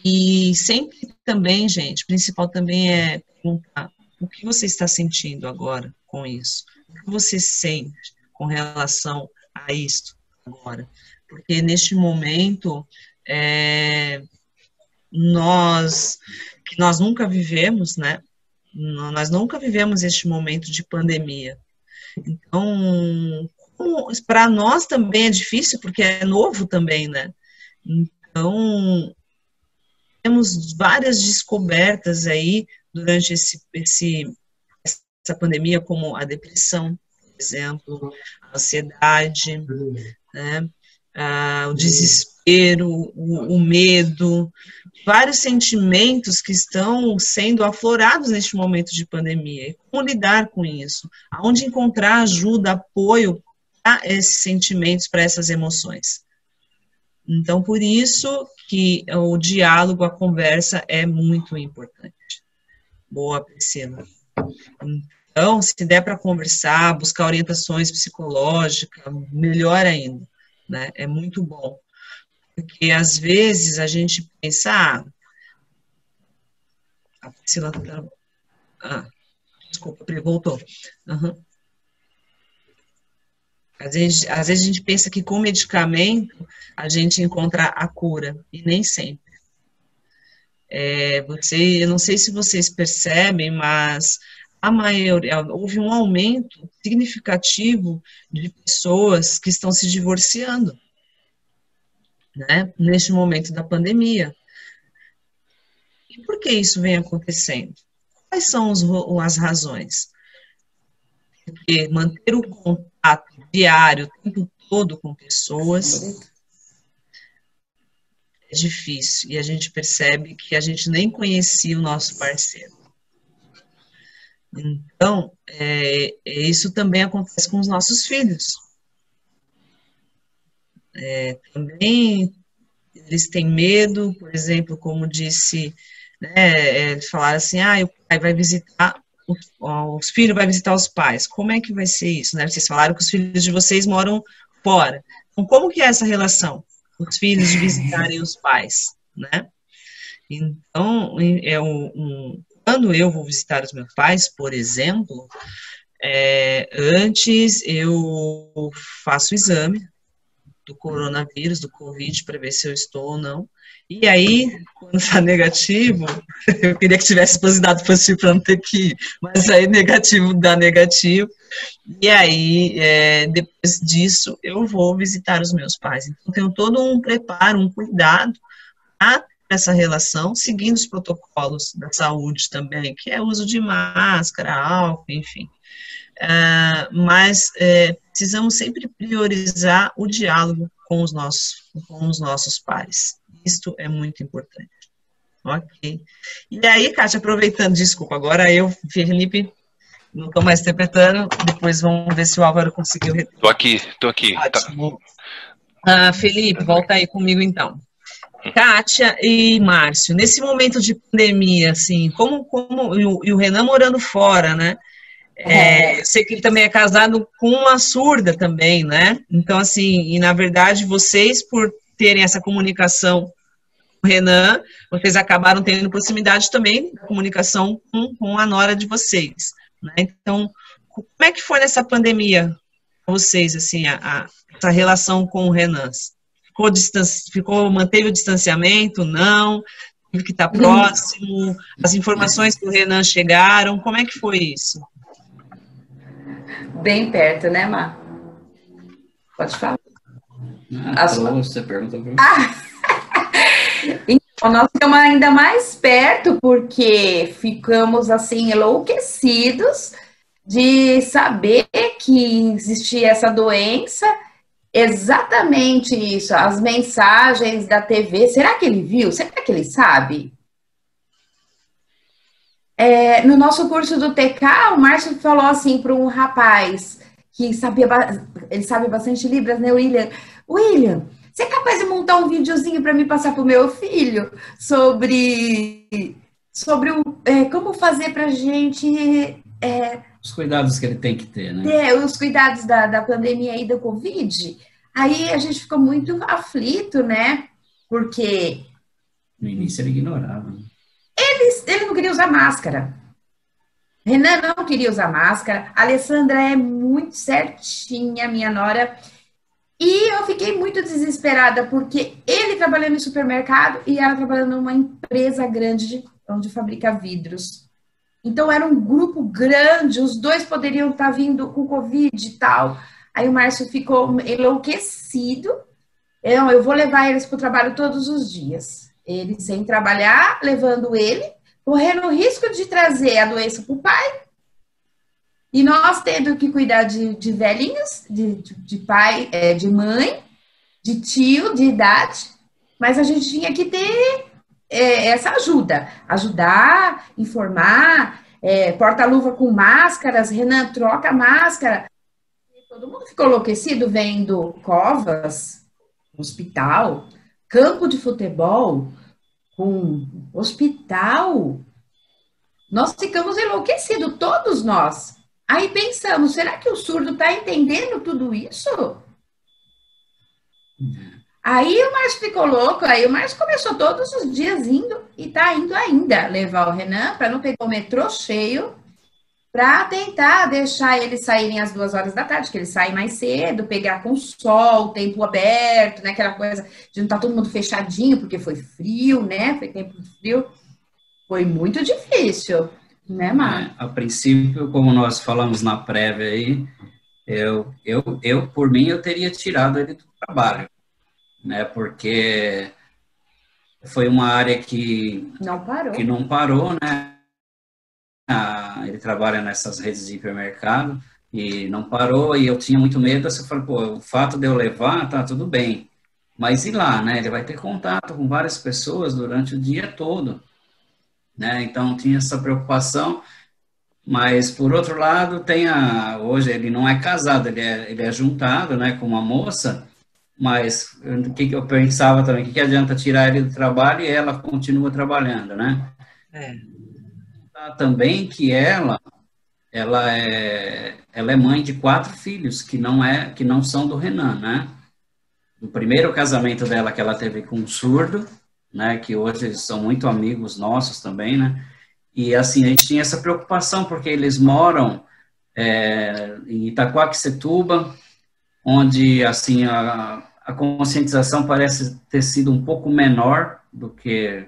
E sempre também, gente, o principal também é perguntar o que você está sentindo agora com isso? O que você sente com relação a isso agora? Porque neste momento, nós nunca vivemos, né? Nós nunca vivemos este momento de pandemia. Então, para nós também é difícil, porque é novo também, né? Então, temos várias descobertas aí durante essa pandemia, como a depressão, por exemplo, a ansiedade, né? O desespero, o medo, vários sentimentos que estão sendo aflorados neste momento de pandemia. E como lidar com isso? Aonde encontrar ajuda, apoio para esses sentimentos, para essas emoções? Então, por isso que o diálogo, a conversa é muito importante. Boa, Priscila. Então, se der para conversar, buscar orientações psicológicas, melhor ainda, né? É muito bom. Porque, às vezes, a gente pensa, a Priscila desculpa, voltou. Uhum. Às vezes a gente pensa que com medicamento a gente encontra a cura, e nem sempre. Eu não sei se vocês percebem, mas a maioria, houve um aumento significativo de pessoas que estão se divorciando, né, neste momento da pandemia. E por que isso vem acontecendo? Quais são as razões? Porque manter o contato diário, o tempo todo com pessoas, é difícil. E a gente percebe que a gente nem conhecia o nosso parceiro. Então, isso também acontece com os nossos filhos. Também eles têm medo, por exemplo, como disse, né, falaram assim, o pai vai visitar, os filhos vai visitar os pais. Como é que vai ser isso, né? Vocês falaram que os filhos de vocês moram fora. Então, como que é essa relação? Os filhos de visitarem os pais, né? Então, quando eu vou visitar os meus pais, por exemplo, antes eu faço o exame do coronavírus, do Covid, para ver se eu estou ou não. E aí, quando está negativo, eu queria que tivesse positivo positivo para não ter que ir, mas aí negativo dá negativo. E aí, depois disso, eu vou visitar os meus pais. Então, tenho todo um preparo, um cuidado para essa relação, seguindo os protocolos da saúde também, que é o uso de máscara, álcool, enfim. Mas precisamos sempre priorizar o diálogo com os nossos pares. Isto é muito importante. Ok. E aí, Kátia, aproveitando, desculpa, agora eu, Felipe, não estou mais interpretando, depois vamos ver se o Álvaro conseguiu. Estou aqui. Ótimo. Felipe, volta aí comigo então. Kátia e Márcio, nesse momento de pandemia, assim, e o Renan morando fora, né? Eu sei que ele também é casado com uma surda também, né? Então, assim, e na verdade, vocês, por terem essa comunicação com o Renan, vocês acabaram tendo proximidade também da comunicação com a nora de vocês, né? Então, como é que foi nessa pandemia, vocês, assim, essa relação com o Renan? Manteve o distanciamento? Não? teve que estar próximo? As informações do Renan chegaram? Como é que foi isso? Bem perto, né, Má? Pode falar. Você pergunta pra mim. Então, nós ficamos ainda mais perto, porque ficamos, assim, enlouquecidos de saber que existia essa doença. Exatamente isso, as mensagens da TV. Será que ele viu? Será que ele sabe? No nosso curso do TK, o Márcio falou assim para um rapaz que sabia, ele sabe bastante Libras, né, William? William, você é capaz de montar um videozinho para me passar para o meu filho sobre como fazer para a gente... Os cuidados que ele tem que ter, né? Os cuidados da pandemia e da Covid. Aí a gente ficou muito aflito, né? Porque... No início ele ignorava. Ele não queria usar máscara. Renan não queria usar máscara. A Alessandra é muito certinha, minha nora. E eu fiquei muito desesperada, porque ele trabalhando em supermercado e ela trabalhando numa empresa grande onde fabrica vidros. Então, era um grupo grande, os dois poderiam estar vindo com Covid e tal. Aí o Márcio ficou enlouquecido. Eu vou levar eles para o trabalho todos os dias. Ele sem trabalhar, levando ele, correndo o risco de trazer a doença para o pai. E nós tendo que cuidar de velhinhos, de pai, de mãe, de tio, de idade. Mas a gente tinha que ter essa ajuda. Ajudar, informar, porta-luva com máscaras, Renan troca a máscara. Todo mundo ficou enlouquecido vendo covas, hospital, campo de futebol, com hospital. Nós ficamos enlouquecidos, todos nós. Aí pensamos, será que o surdo está entendendo tudo isso? Aí o Márcio ficou louco, aí o Márcio começou todos os dias indo, e está indo ainda, levar o Renan para não pegar o metrô cheio, para tentar deixar eles saírem às 2 horas da tarde, que eles saem mais cedo, pegar com sol, tempo aberto, né, aquela coisa de não estar todo mundo fechadinho, porque foi frio, né, foi tempo frio. Foi muito difícil, né, Mar? A princípio, como nós falamos na prévia aí, eu por mim, eu teria tirado ele do trabalho, né, porque foi uma área que não parou, né, ele trabalha nessas redes de hipermercado e não parou, e eu tinha muito medo. Assim, eu falei, pô, o fato de eu levar, tá tudo bem, mas e lá, né, ele vai ter contato com várias pessoas durante o dia todo, né, então tinha essa preocupação. Mas, por outro lado, hoje ele não é casado, ele é juntado, né, com uma moça, mas o que eu pensava também, o que adianta tirar ele do trabalho e ela continua trabalhando, né? Também que ela é mãe de 4 filhos, que não são do Renan, né? O primeiro casamento dela que ela teve com um surdo, né, que hoje eles são muito amigos nossos também, né? E, assim, a gente tinha essa preocupação, porque eles moram em Itaquaquecetuba, onde, assim, a conscientização parece ter sido um pouco menor do que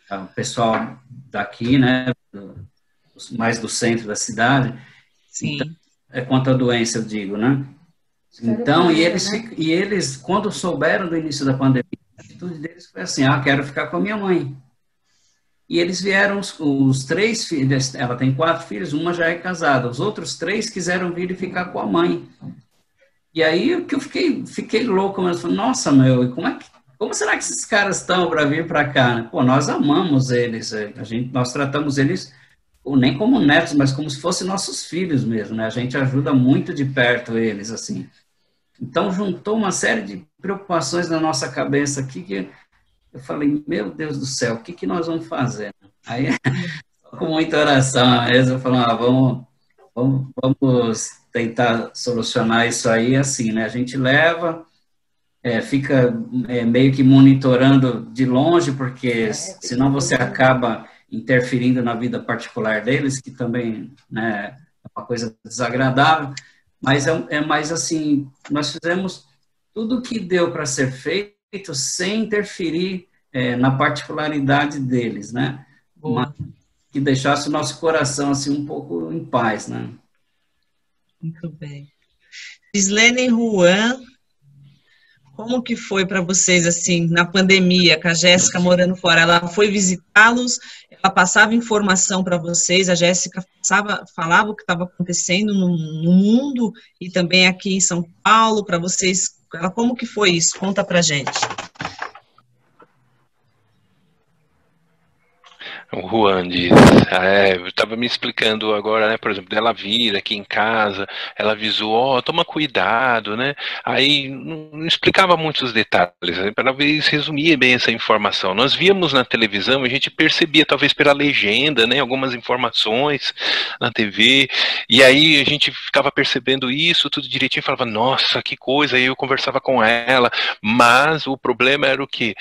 o pessoal daqui, né, mais do centro da cidade. Sim. Então, quanto à doença, eu digo, né? Então, e eles, quando souberam do início da pandemia, a atitude deles foi assim, quero ficar com a minha mãe. E eles vieram, os 3 filhos, ela tem 4 filhos, uma já é casada, os outros 3 quiseram vir e ficar com a mãe. E aí que eu fiquei louco, mas falei, nossa, meu, como será que esses caras estão para vir para cá? Né? Pô, nós amamos eles, nós tratamos eles nem como netos, mas como se fossem nossos filhos mesmo, né? A gente ajuda muito de perto eles, assim. Então, juntou uma série de preocupações na nossa cabeça aqui que eu falei, meu Deus do céu, o que nós vamos fazer? Aí, com muita oração mesmo, eu falei, vamos tentar solucionar isso aí assim, né? A gente leva, fica meio que monitorando de longe, porque senão você acaba interferindo na vida particular deles, que também, né, é uma coisa desagradável, mas mais assim, nós fizemos tudo o que deu para ser feito sem interferir na particularidade deles, né? Boa. Mas que deixasse o nosso coração assim um pouco em paz, né? Muito bem. Gislene e Juan, como que foi para vocês, assim, na pandemia, com a Jéssica morando fora? Ela foi visitá-los, ela passava informação para vocês, a Jéssica falava o que estava acontecendo no mundo e também aqui em São Paulo, para vocês. Como que foi isso? Conta para gente. O Juan diz, eu estava me explicando agora, né, por exemplo, dela vir aqui em casa, ela avisou, toma cuidado, né, aí não explicava muitos detalhes, né, para ver se resumia bem essa informação. Nós víamos na televisão, a gente percebia talvez pela legenda, né, algumas informações na TV, e aí a gente ficava percebendo isso tudo direitinho, falava, nossa, que coisa, aí eu conversava com ela, mas o problema era o quê?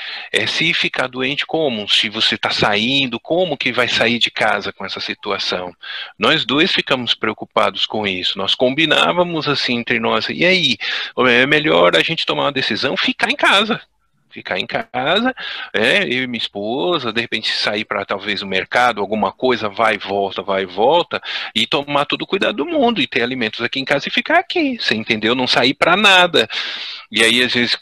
Se ficar doente, como? Se você está saindo, como que vai sair de casa com essa situação? Nós dois ficamos preocupados com isso, nós combinávamos assim entre nós, e aí, é melhor a gente tomar uma decisão, ficar em casa, eu e minha esposa, de repente sair para talvez o mercado, alguma coisa, vai e volta, e tomar todo o cuidado do mundo, e ter alimentos aqui em casa e ficar aqui, você entendeu? Não sair para nada. E aí, às vezes,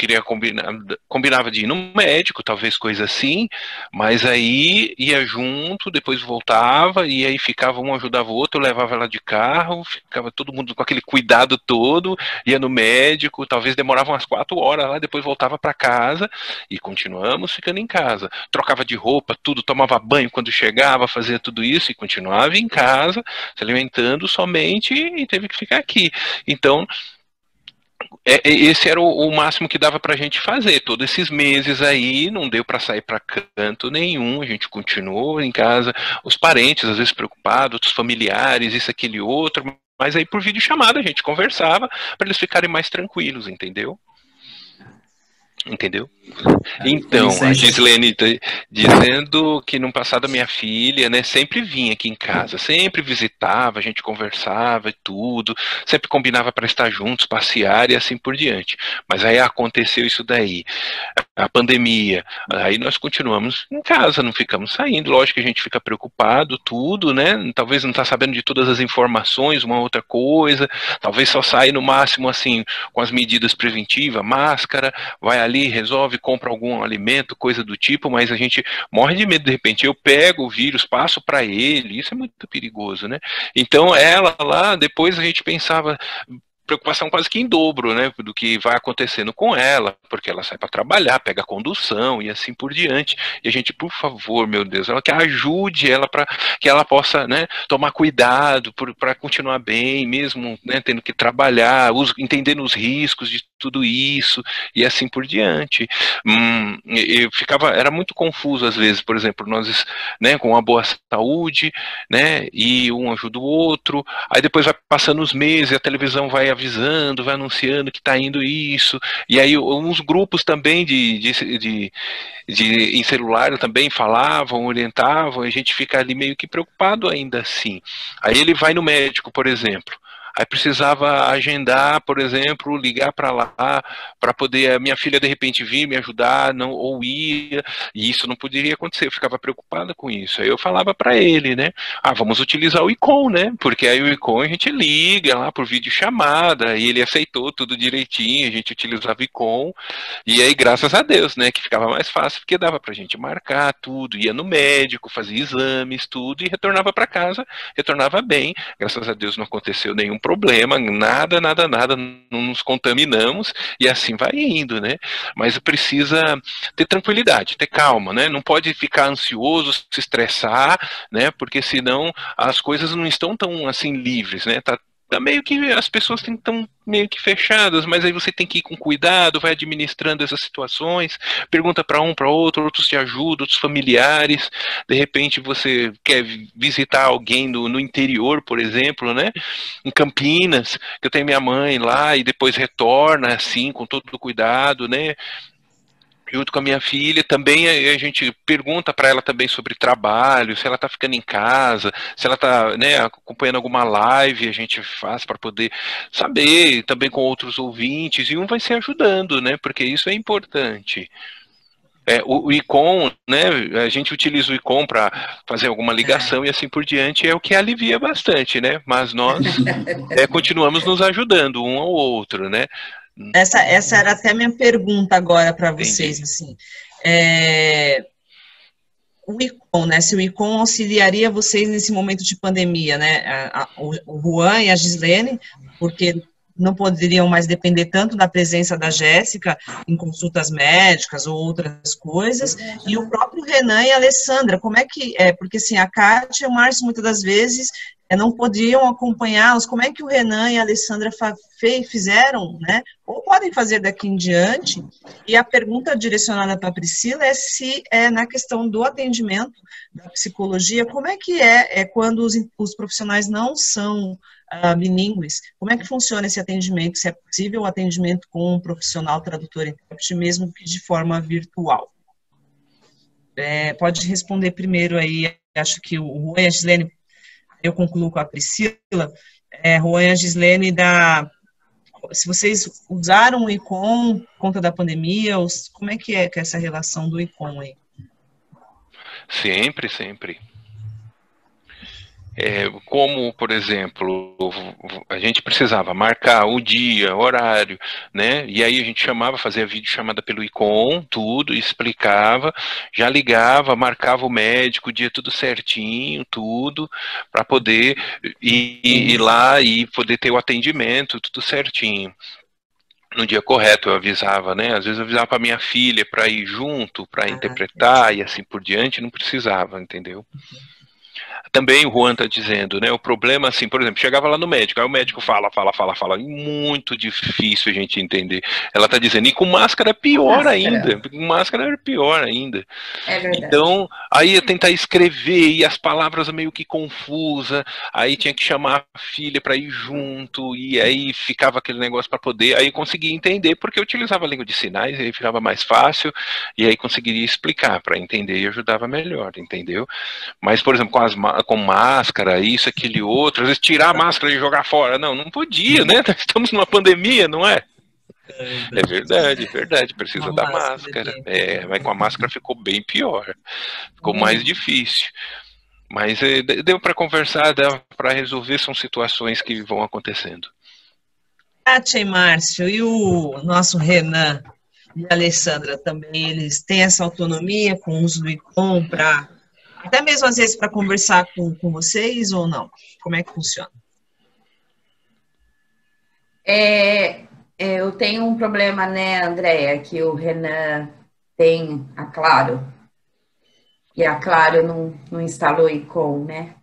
combinava de ir no médico, talvez coisa assim, mas aí ia junto, depois voltava, e aí ficava um ajudava o outro, eu levava ela de carro, ficava todo mundo com aquele cuidado todo, ia no médico, talvez demorava umas 4 horas lá, depois voltava para casa, e continuamos ficando em casa. Trocava de roupa, tudo, tomava banho quando chegava, fazia tudo isso, e continuava em casa, se alimentando somente, e teve que ficar aqui. Então, esse era o máximo que dava para a gente fazer. Todos esses meses aí, não deu para sair para canto nenhum, a gente continuou em casa, os parentes às vezes preocupados, outros familiares, isso, aquele outro, mas aí por videochamada a gente conversava para eles ficarem mais tranquilos, entendeu? Então, a Gislene tá dizendo que no passado minha filha, né, sempre vinha aqui em casa, sempre visitava, a gente conversava e tudo, sempre combinava para estar juntos, passear e assim por diante. Mas aí aconteceu isso daí, a pandemia, aí nós continuamos em casa, não ficamos saindo, lógico que a gente fica preocupado, tudo, né, talvez não tá sabendo de todas as informações, uma outra coisa, talvez só saia no máximo assim, com as medidas preventivas, máscara, vai ali, resolve, compra algum alimento, coisa do tipo, mas a gente morre de medo, de repente eu pego o vírus, passo para ele, isso é muito perigoso, né? Então ela lá, depois a gente pensava, preocupação quase que em dobro, né, do que vai acontecendo com ela, porque ela sai para trabalhar, pega a condução e assim por diante, e a gente, por favor, meu Deus, ela que ajude ela para que ela possa, né, tomar cuidado para continuar bem, mesmo, né, tendo que trabalhar, entendendo os riscos de tudo isso e assim por diante. Era muito confuso às vezes, por exemplo, nós, né, com uma boa saúde, né, e um ajuda o outro, aí depois vai passando os meses, a televisão vai avisando, vai anunciando que está indo isso, e aí uns grupos também em celular também falavam, orientavam, a gente fica ali meio que preocupado ainda assim. Aí ele vai no médico, por exemplo, aí precisava agendar, por exemplo, ligar para lá, para poder a minha filha de repente vir me ajudar, não, ou ia, e isso não poderia acontecer, eu ficava preocupada com isso. Aí eu falava para ele, né, vamos utilizar o ICOM, né, porque aí o ICOM a gente liga lá por videochamada, e ele aceitou tudo direitinho, a gente utilizava o ICOM, e aí graças a Deus, né, que ficava mais fácil, porque dava pra gente marcar tudo, ia no médico, fazia exames, tudo, e retornava para casa, retornava bem, graças a Deus não aconteceu nenhum problema, nada, não nos contaminamos e assim vai indo, né? Mas precisa ter tranquilidade, ter calma, né? Não pode ficar ansioso, se estressar, né? Porque senão as coisas não estão tão assim livres, né? Tá meio que as pessoas estão meio que fechadas, mas aí você tem que ir com cuidado, vai administrando essas situações, pergunta para um, para outro, outros te ajudam, outros familiares, de repente você quer visitar alguém no interior, por exemplo, né, em Campinas, que eu tenho minha mãe lá, e depois retorna assim, com todo o cuidado, né, junto com a minha filha, também a gente pergunta para ela também sobre trabalho, se ela está ficando em casa, se ela está, né, acompanhando alguma live, a gente faz para poder saber, também com outros ouvintes, e um vai se ajudando, né, porque isso é importante. O ICOM, né, a gente utiliza o ICOM para fazer alguma ligação e assim por diante, é o que alivia bastante, né? Mas nós continuamos nos ajudando um ao outro, né? Essa era até minha pergunta agora para vocês, assim. O ICOM, né? Se o ICOM auxiliaria vocês nesse momento de pandemia, né? O Juan e a Gislene, porque não poderiam mais depender tanto da presença da Jéssica em consultas médicas ou outras coisas, e o próprio Renan e a Alessandra, como é que é? Porque assim, a Kátia e o Márcio muitas das vezes não podiam acompanhá-los, como é que o Renan e a Alessandra fizeram, né? Ou podem fazer daqui em diante? E a pergunta direcionada para a Priscila é se na questão do atendimento da psicologia, como é que quando os profissionais não são bilíngues, como é que funciona esse atendimento, se é possível o atendimento com um profissional tradutor e intérprete, mesmo que de forma virtual? Pode responder primeiro aí, acho que o Juan e a Gislene, eu concluo com a Priscila. Juan e a Gislene, se vocês usaram o ICOM por conta da pandemia, como é que é essa relação do ICOM aí? Sempre, sempre. Como, por exemplo, a gente precisava marcar o dia, horário, né? E aí a gente fazia videochamada pelo ICOM, tudo, explicava, já ligava, marcava o médico, o dia tudo certinho, tudo, para poder ir lá e poder ter o atendimento, tudo certinho. No dia correto eu avisava, né? Às vezes eu avisava para minha filha para ir junto, para interpretar e assim por diante, não precisava, entendeu? Também o Juan está dizendo, né? O problema, assim, por exemplo, chegava lá no médico, aí o médico fala, muito difícil a gente entender. Ela está dizendo, e com máscara é pior ainda, com máscara é pior ainda. É verdade. Então, aí ia tentar escrever, e as palavras meio que confusas, aí tinha que chamar a filha para ir junto, e aí ficava aquele negócio para poder, aí eu conseguia entender, porque eu utilizava a língua de sinais, aí ficava mais fácil, e aí conseguiria explicar para entender e ajudava melhor, entendeu? Mas, por exemplo, com máscara, isso, aquele outro, às vezes tirar a máscara e jogar fora. Não podia, né? Estamos numa pandemia, não é? É verdade, precisa da máscara. Mas com a máscara ficou bem pior. Ficou mais difícil. Mas deu para conversar, deu para resolver, são situações que vão acontecendo. Kátia e Márcio, e o nosso Renan e a Alessandra também, eles têm essa autonomia com o uso do ICOM para... Até mesmo às vezes para conversar com vocês ou não? Como é que funciona? Eu tenho um problema, né, Andréia, que o Renan tem a Claro. E a Claro não instalou o ICOM, né?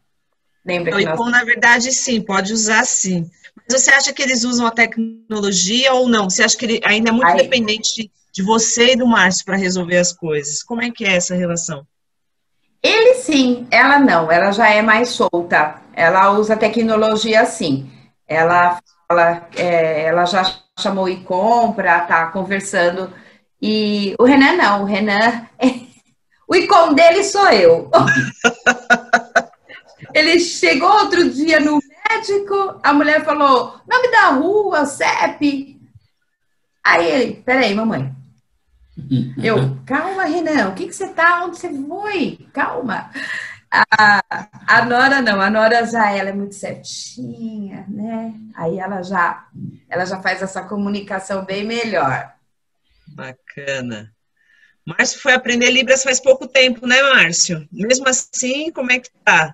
Lembra o ICOM, na verdade, sim, pode usar sim. Mas você acha que eles usam a tecnologia ou não? Você acha que ele ainda é muito dependente de você e do Márcio para resolver as coisas? Como é que é essa relação? Ele sim, ela não, ela já é mais solta, ela usa tecnologia sim, ela já chamou o ICOM para estar conversando, e o Renan não, o Renan, o ICOM dele sou eu. Ele chegou outro dia no médico, a mulher falou, nome da rua, CEP, aí ele, peraí mamãe. Eu, calma, Renan, o que você tá? Onde você foi? Calma. A Nora não, a Nora já ela é muito certinha, né? Aí ela já faz essa comunicação bem melhor. Bacana. Márcio foi aprender Libras faz pouco tempo, né, Márcio? Mesmo assim, como é que tá?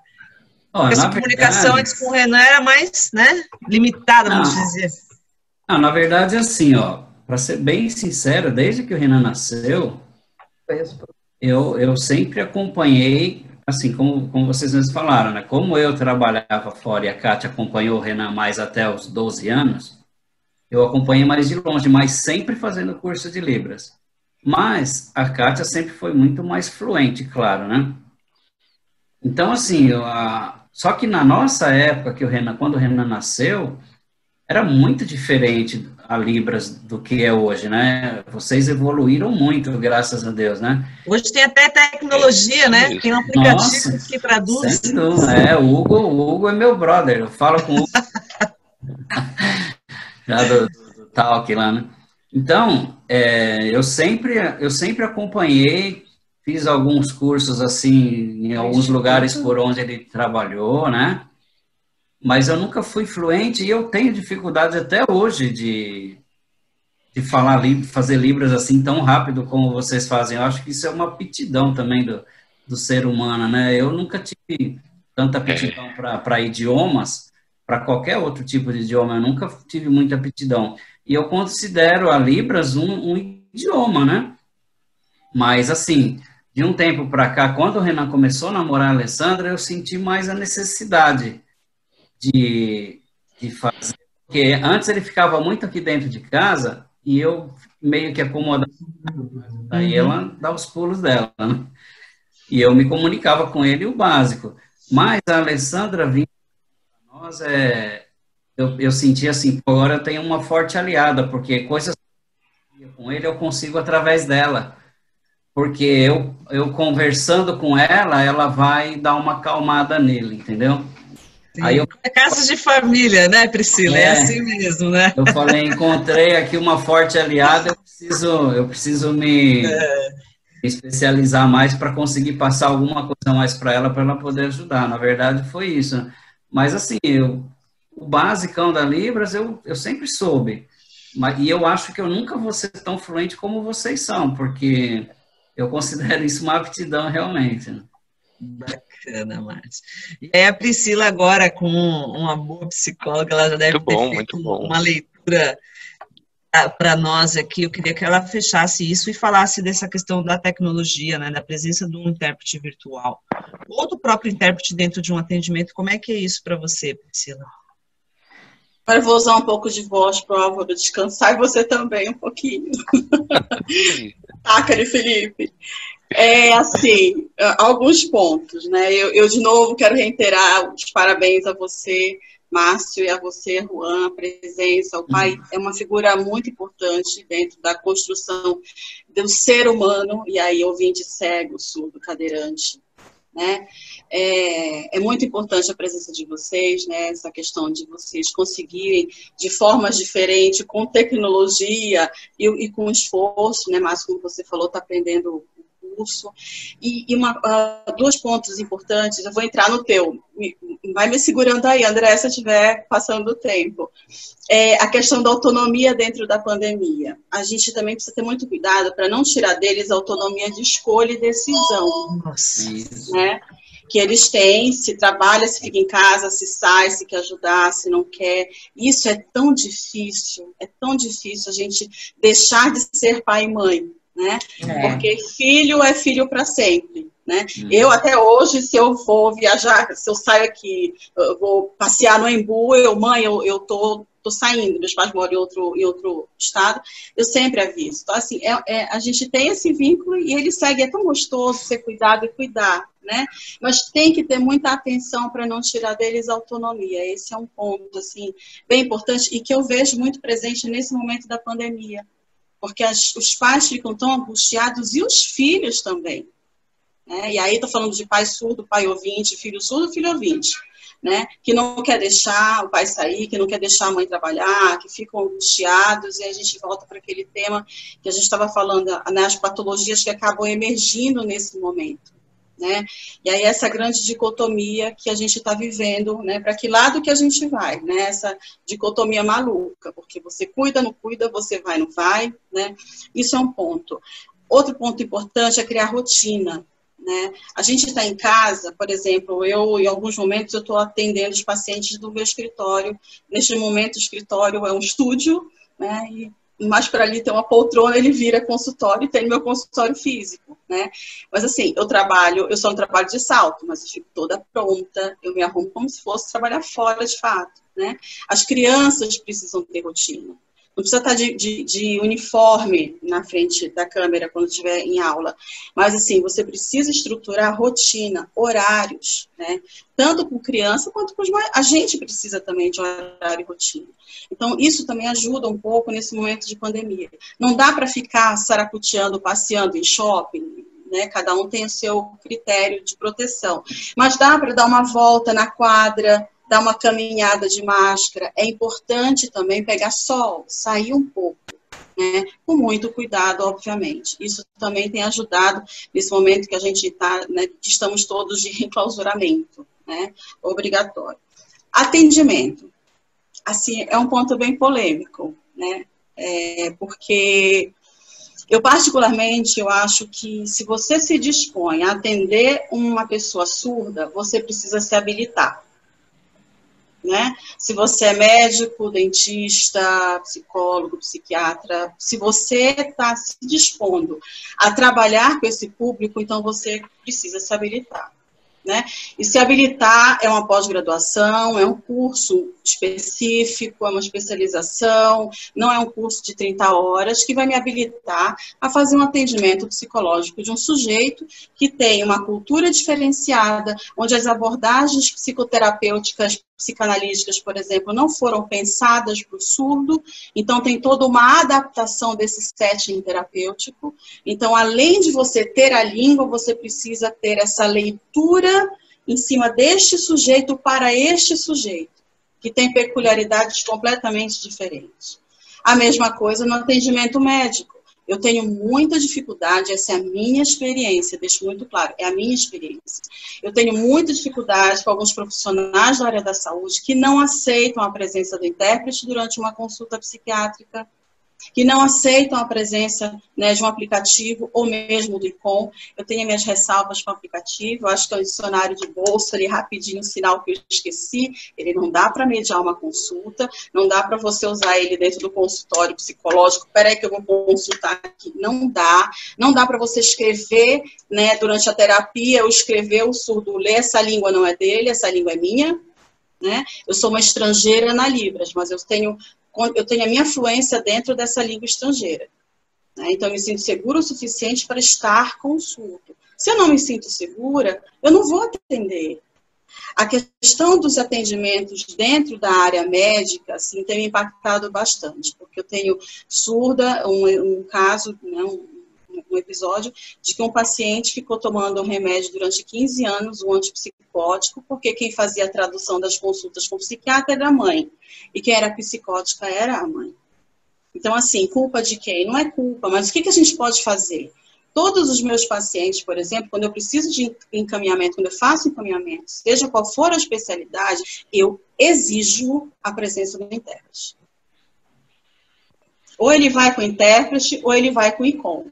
Essa comunicação antes com o Renan era mais, né, limitada, vamos dizer. Não, na verdade, assim, para ser bem sincero, desde que o Renan nasceu, eu sempre acompanhei, assim, como vocês mesmos falaram, né? Como eu trabalhava fora e a Kátia acompanhou o Renan mais até os 12 anos, eu acompanhei mais de longe, mas sempre fazendo curso de Libras. Mas a Kátia sempre foi muito mais fluente, claro, né? Então, assim, só que na nossa época, quando o Renan nasceu, era muito diferente a Libras do que é hoje, né? Vocês evoluíram muito, graças a Deus, né? Hoje tem até tecnologia, né? Tem um aplicativo que traduz. O Hugo é meu brother, eu falo com o Hugo. Já do Talk lá, né? Então, eu sempre acompanhei, fiz alguns cursos, assim, em alguns lugares por onde ele trabalhou, né? Mas eu nunca fui fluente e eu tenho dificuldade até hoje de falar, fazer Libras assim tão rápido como vocês fazem. Eu acho que isso é uma aptidão também do ser humano, né? Eu nunca tive tanta aptidão para idiomas, para qualquer outro tipo de idioma, eu nunca tive muita aptidão. E eu considero a Libras um idioma, né? Mas, assim, de um tempo para cá, quando o Renan começou a namorar a Alessandra, eu senti mais a necessidade de fazer. Porque antes ele ficava muito aqui dentro de casa e eu meio que acomodava. Daí ela dá os pulos dela, né? E eu me comunicava com ele o básico. Mas a Alessandra vinha para nós, eu senti assim, agora eu tenho uma forte aliada, porque coisas que eu com ele eu consigo através dela. Porque eu conversando com ela, ela vai dar uma acalmada nele, entendeu? Sim. Aí é caso de família, né, Priscila? É assim mesmo, né? Eu falei, encontrei aqui uma forte aliada, eu preciso me especializar mais para conseguir passar alguma coisa mais para ela poder ajudar. Na verdade, foi isso. Mas, assim, o basicão da Libras eu sempre soube. E eu acho que eu nunca vou ser tão fluente como vocês são, porque eu considero isso uma aptidão realmente. Né? Bacana, Márcio. E aí a Priscila agora, com uma boa psicóloga, ela já deve ter feito uma leitura para nós aqui. Eu queria que ela fechasse isso e falasse dessa questão da tecnologia, né, da presença de um intérprete virtual, ou do próprio intérprete dentro de um atendimento. Como é que é isso para você, Priscila? Agora eu vou usar um pouco de voz para o Álvaro descansar e você também um pouquinho. Tá, Cari Felipe? Assim, alguns pontos, né? Eu, de novo, quero reiterar os parabéns a você, Márcio, e a você, Juan, a presença. O pai é uma figura muito importante dentro da construção do ser humano, e aí ouvinte cego, surdo, cadeirante, né? É muito importante a presença de vocês, né? Essa questão de vocês conseguirem, de formas diferentes, com tecnologia e com esforço, né, Márcio, como você falou, está aprendendo o curso. E dois pontos importantes, eu vou entrar no teu, vai me segurando aí, André, se eu estiver passando o tempo. A questão da autonomia dentro da pandemia. A gente também precisa ter muito cuidado para não tirar deles a autonomia de escolha e decisão. Nossa. Né? Que eles têm, se trabalha, se fica em casa, se sai, se quer ajudar, se não quer. Isso é tão difícil a gente deixar de ser pai e mãe, né? Porque filho é filho para sempre, né? Eu até hoje, se eu for viajar, se eu saio aqui, eu vou passear no Embu, eu tô saindo, meus pais moram em outro estado, eu sempre aviso. Então, assim, a gente tem esse vínculo e ele segue, é tão gostoso ser cuidado e cuidar, né? Mas tem que ter muita atenção para não tirar deles a autonomia. Esse é um ponto, assim, bem importante e que eu vejo muito presente nesse momento da pandemia, porque os pais ficam tão angustiados e os filhos também, né? E aí estou falando de pai surdo, pai ouvinte, filho surdo, filho ouvinte, né? Que não quer deixar o pai sair, que não quer deixar a mãe trabalhar, que ficam angustiados, e a gente volta para aquele tema que a gente estava falando, né, as patologias que acabam emergindo nesse momento, né? E aí essa grande dicotomia que a gente está vivendo, né? Para que lado que a gente vai, né? Essa dicotomia maluca, porque você cuida, não cuida, você vai, não vai, né? Isso é um ponto. Outro ponto importante é criar rotina, né? A gente está em casa, por exemplo, em alguns momentos eu estou atendendo os pacientes do meu escritório. Neste momento o escritório é um estúdio, né? E mais para ali tem uma poltrona, ele vira consultório e tem meu consultório físico, né? Mas assim, eu só não trabalho de salto, mas eu fico toda pronta, eu me arrumo como se fosse trabalhar fora de fato, né? As crianças precisam ter rotina. Não precisa estar de uniforme na frente da câmera quando estiver em aula. Mas, assim, você precisa estruturar rotina, horários, né? Tanto com criança quanto com os maiores. A gente precisa também de horário e rotina. Então, isso também ajuda um pouco nesse momento de pandemia. Não dá para ficar saracoteando, passeando em shopping, né? Cada um tem o seu critério de proteção. Mas dá para dar uma volta na quadra, dar uma caminhada de máscara. É importante também pegar sol, sair um pouco, né, com muito cuidado, obviamente. Isso também tem ajudado nesse momento que a gente está, né, que estamos todos de enclausuramento, né, obrigatório. Atendimento. Assim, é um ponto bem polêmico, né, porque eu particularmente, eu acho que se você se dispõe a atender uma pessoa surda, você precisa se habilitar. Né? Se você é médico, dentista, psicólogo, psiquiatra, se você está se dispondo a trabalhar com esse público, então você precisa se habilitar. Né? E se habilitar é uma pós-graduação, é um curso específico, é uma especialização, não é um curso de 30 horas que vai me habilitar a fazer um atendimento psicológico de um sujeito que tem uma cultura diferenciada, onde as abordagens psicoterapêuticas, psicanalíticas, por exemplo, não foram pensadas para o surdo, então tem toda uma adaptação desse setting terapêutico. Então, além de você ter a língua, você precisa ter essa leitura em cima deste sujeito para este sujeito, que tem peculiaridades completamente diferentes. A mesma coisa no atendimento médico. Eu tenho muita dificuldade, essa é a minha experiência, deixo muito claro, é a minha experiência. Eu tenho muita dificuldade com alguns profissionais da área da saúde que não aceitam a presença do intérprete durante uma consulta psiquiátrica, que não aceitam a presença, né, de um aplicativo ou mesmo do ICOM. Eu tenho minhas ressalvas com o aplicativo, eu acho que é um dicionário de bolso ali, rapidinho, um sinal que eu esqueci, ele não dá para mediar uma consulta, não dá para você usar ele dentro do consultório psicológico, peraí que eu vou consultar aqui, não dá para você escrever, né, durante a terapia, eu escrever, o surdo ler, essa língua não é dele, essa língua é minha, né? Eu sou uma estrangeira na Libras, mas eu tenho a minha fluência dentro dessa língua estrangeira. Né? Então, eu me sinto segura o suficiente para estar com o surdo. Se eu não me sinto segura, eu não vou atender. A questão dos atendimentos dentro da área médica, assim, tem me impactado bastante, porque eu tenho surda, um caso, né, um episódio de que um paciente ficou tomando um remédio durante 15 anos, um antipsicótico, porque quem fazia a tradução das consultas com o psiquiatra era a mãe, e quem era psicótica era a mãe. Então, assim, culpa de quem? Não é culpa, mas o que a gente pode fazer? Todos os meus pacientes, por exemplo, quando eu preciso de encaminhamento, quando eu faço encaminhamento, seja qual for a especialidade, eu exijo a presença do intérprete. Ou ele vai com o intérprete, ou ele vai com o ICOM.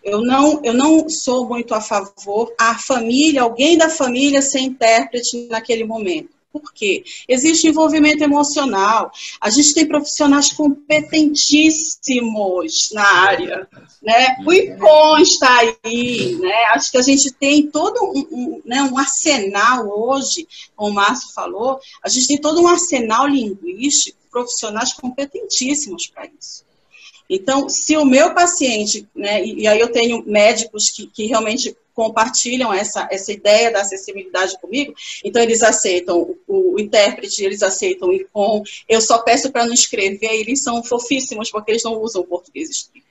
Eu não sou muito a favor a família, alguém da família ser intérprete naquele momento. Por quê? Existe envolvimento emocional. A gente tem profissionais competentíssimos na área, né? O ICOM está aí, né? Acho que a gente tem todo um arsenal hoje, como o Márcio falou, a gente tem todo um arsenal linguístico, profissionais competentíssimos para isso. Então, se o meu paciente, né, e aí eu tenho médicos que realmente compartilham essa ideia da acessibilidade comigo, então eles aceitam o intérprete, eles aceitam o ICOM, eu só peço para não escrever, eles são fofíssimos porque eles não usam o português escrito.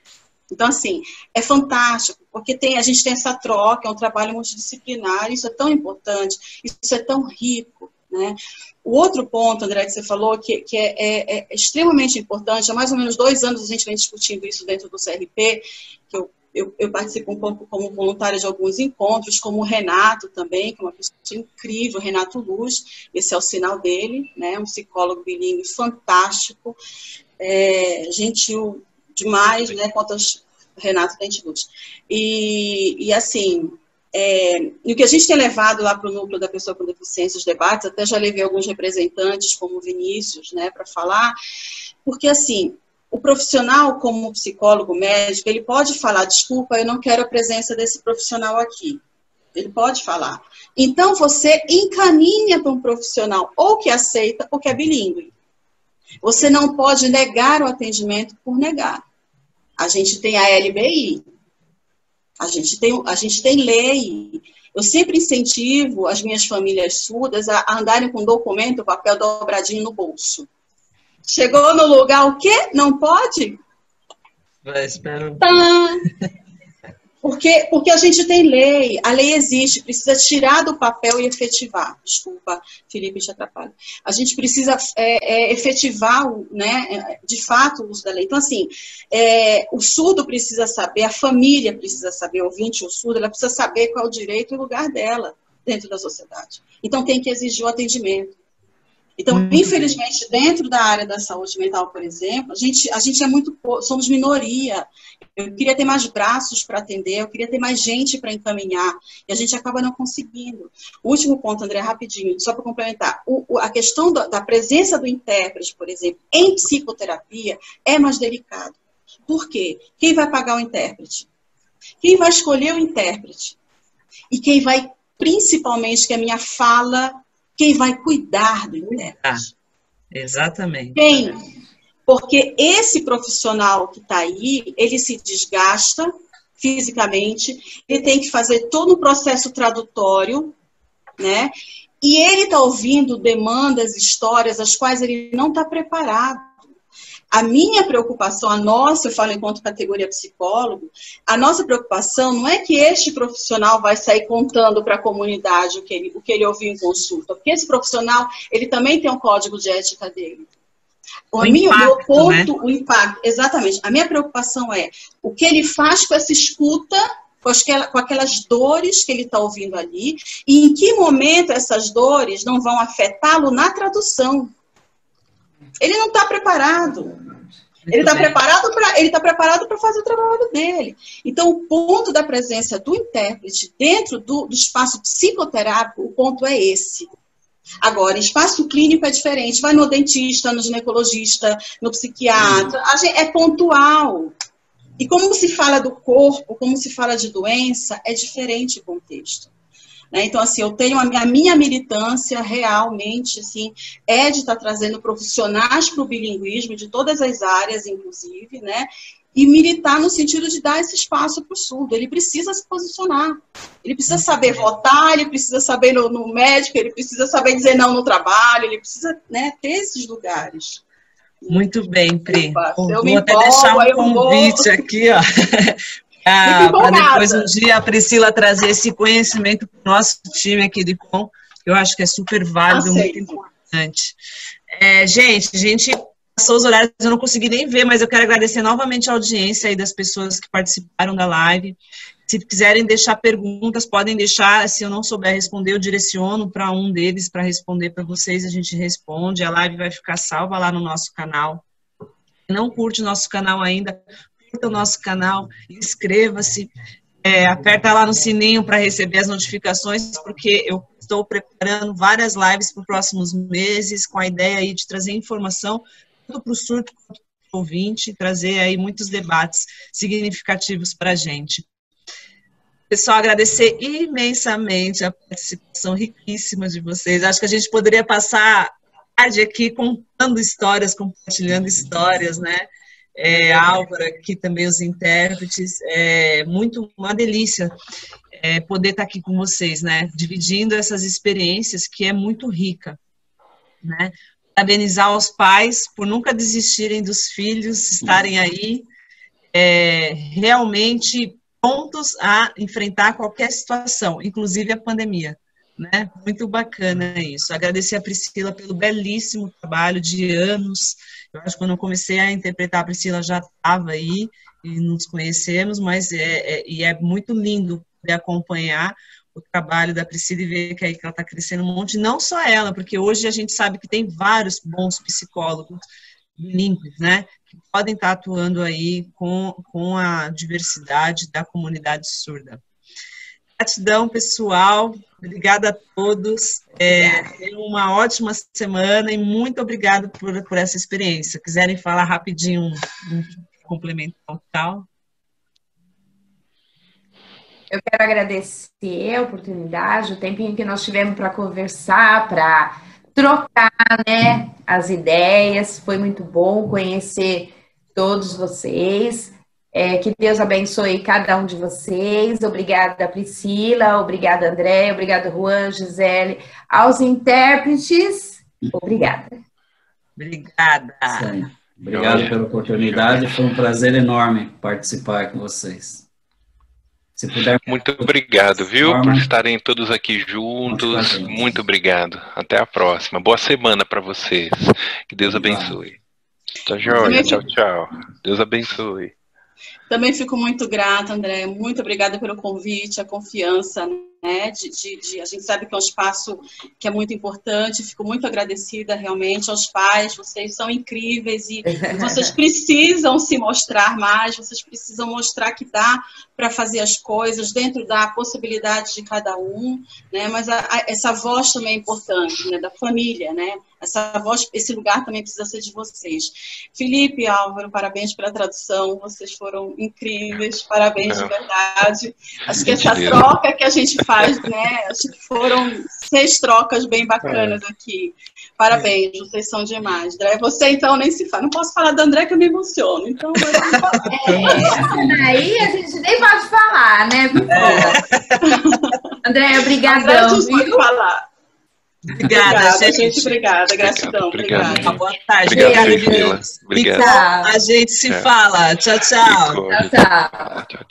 Então, assim, é fantástico, porque a gente tem essa troca, é um trabalho multidisciplinar, isso é tão importante, isso é tão rico, né? O outro ponto, André, que você falou, que é extremamente importante, há mais ou menos 2 anos a gente vem discutindo isso dentro do CRP, que eu participo um pouco como voluntária de alguns encontros, como o Renato também, que é uma pessoa incrível, Renato Luz, esse é o sinal dele, né, um psicólogo bilíngue fantástico, gentil demais, né, quantas Renato tem de luz. E assim... E o que a gente tem levado lá para o núcleo da pessoa com deficiência, os debates, até já levei alguns representantes, como o Vinícius, né, para falar, porque, assim, o profissional, como psicólogo médico, ele pode falar, desculpa, eu não quero a presença desse profissional aqui. Ele pode falar. Então, você encaminha para um profissional ou que aceita ou que é bilíngue. Você não pode negar o atendimento por negar. A gente tem a LBI. A gente tem lei. Eu sempre incentivo as minhas famílias surdas a andarem com documento, papel dobradinho no bolso. Chegou no lugar, o quê? Não pode? Vai, espera. Porque a gente tem lei, a lei existe, precisa tirar do papel e efetivar. Desculpa, Felipe, te atrapalho. A gente precisa efetivar, né, de fato, o uso da lei. Então, assim, o surdo precisa saber, a família precisa saber, o ouvinte ou surdo, ela precisa saber qual é o direito e o lugar dela dentro da sociedade. Então, tem que exigir o atendimento. Então, infelizmente, dentro da área da saúde mental, por exemplo, a gente é muito, somos minoria. Eu queria ter mais braços para atender, eu queria ter mais gente para encaminhar, e a gente acaba não conseguindo. O último ponto, André, rapidinho, só para complementar. A questão da presença do intérprete, por exemplo, em psicoterapia, é mais delicado. Por quê? Quem vai pagar o intérprete? Quem vai escolher o intérprete? E quem vai, principalmente, que é a minha fala, quem vai cuidar do intérprete? Exatamente. Quem? Porque esse profissional que está aí, ele se desgasta fisicamente, ele tem que fazer todo um processo tradutório, né? E ele está ouvindo demandas, histórias, as quais ele não está preparado. A minha preocupação, a nossa, eu falo enquanto categoria psicólogo, a nossa preocupação não é que este profissional vai sair contando para a comunidade o que ele ouviu em consulta, porque esse profissional, ele também tem um código de ética dele. O impacto, exatamente. A minha preocupação é o que ele faz com essa escuta, com aquelas dores que ele está ouvindo ali, e em que momento essas dores não vão afetá-lo na tradução. Ele não está preparado. Ele está preparado para fazer o trabalho dele. Então, o ponto da presença do intérprete dentro do espaço psicoterápico, o ponto é esse. Agora, espaço clínico é diferente. Vai no dentista, no ginecologista, no psiquiatra. É pontual. E como se fala do corpo, como se fala de doença, é diferente o contexto. Então, assim, eu tenho a minha militância realmente, assim, é de estar trazendo profissionais para o bilinguismo, de todas as áreas, inclusive, né? E militar no sentido de dar esse espaço para o surdo. Ele precisa se posicionar. Ele precisa saber votar, ele precisa saber no médico, ele precisa saber dizer não no trabalho, ele precisa, né, ter esses lugares. Muito bem, Pri. Vou até deixar um convite aqui, ó. Para depois um dia a Priscila trazer esse conhecimento para o nosso time aqui de Com, eu acho que é super válido, muito importante. Gente, a gente passou os horários, eu não consegui nem ver, mas eu quero agradecer novamente a audiência aí das pessoas que participaram da live. Se quiserem deixar perguntas, podem deixar, se eu não souber responder, eu direciono para um deles para responder para vocês, a gente responde, a live vai ficar salva lá no nosso canal. Quem não curte o nosso canal ainda, curta o nosso canal, inscreva-se, aperta lá no sininho para receber as notificações, porque eu estou preparando várias lives para os próximos meses, com a ideia aí de trazer informação, tanto para o surdo quanto para o ouvinte, trazer aí muitos debates significativos para a gente. Pessoal, agradecer imensamente a participação riquíssima de vocês. Acho que a gente poderia passar a tarde aqui contando histórias, compartilhando histórias, né? A Álvara, aqui também os intérpretes, uma delícia poder estar aqui com vocês, né? Dividindo essas experiências que é muito rica, né? Parabenizar aos pais por nunca desistirem dos filhos, estarem aí realmente prontos a enfrentar qualquer situação, inclusive a pandemia, né? Muito bacana isso. Agradecer a Priscila pelo belíssimo trabalho de anos. Eu acho que quando eu comecei a interpretar, a Priscila já estava aí e nos conhecemos, mas é muito lindo poder acompanhar o trabalho da Priscila e ver que aí ela está crescendo um monte, não só ela, porque hoje a gente sabe que tem vários bons psicólogos bilíngues, né, que podem estar atuando aí com a diversidade da comunidade surda. Gratidão, pessoal. Obrigada a todos. Tenham uma ótima semana e muito obrigada por essa experiência. Quiserem falar rapidinho um complementar tal? Eu quero agradecer a oportunidade, o tempinho que nós tivemos para conversar, para trocar, né, as ideias. Foi muito bom conhecer todos vocês. Que Deus abençoe cada um de vocês. Obrigada, Priscila. Obrigada, André. Obrigada, Juan, Gisele. Aos intérpretes, obrigada. Obrigada. Sim. Obrigado pela oportunidade. Foi um prazer enorme participar com vocês. Se puder. Muito obrigado, viu, por estarem todos aqui juntos. Muito obrigado. Até a próxima. Boa semana para vocês. Que Deus abençoe. Tá joia. Tchau, tchau. Deus abençoe. Também fico muito grata, André. Muito obrigada pelo convite, a confiança, né? A gente sabe que é um espaço que é muito importante. Fico muito agradecida realmente aos pais. Vocês são incríveis e vocês precisam se mostrar mais. Vocês precisam mostrar que dá para fazer as coisas dentro da possibilidade de cada um, né? Mas essa voz também é importante, né? Da família, né? Essa voz, esse lugar também precisa ser de vocês. Felipe e Álvaro, parabéns pela tradução, vocês foram incríveis, parabéns de verdade. Acho que essa troca que a gente faz, né? Acho que foram 6 trocas bem bacanas aqui. Parabéns, vocês são demais. André, você então nem se fala. Não posso falar da André que eu me emociono. Então, daí a gente nem pode falar, né? André, obrigadão. Pode falar. Obrigada, gente. Obrigada, gratidão. Obrigado. Uma boa tarde. Obrigado, Obrigada, Obrigado. Então, a gente se fala. Tchau, tchau. Tchau, tchau. Tchau, tchau.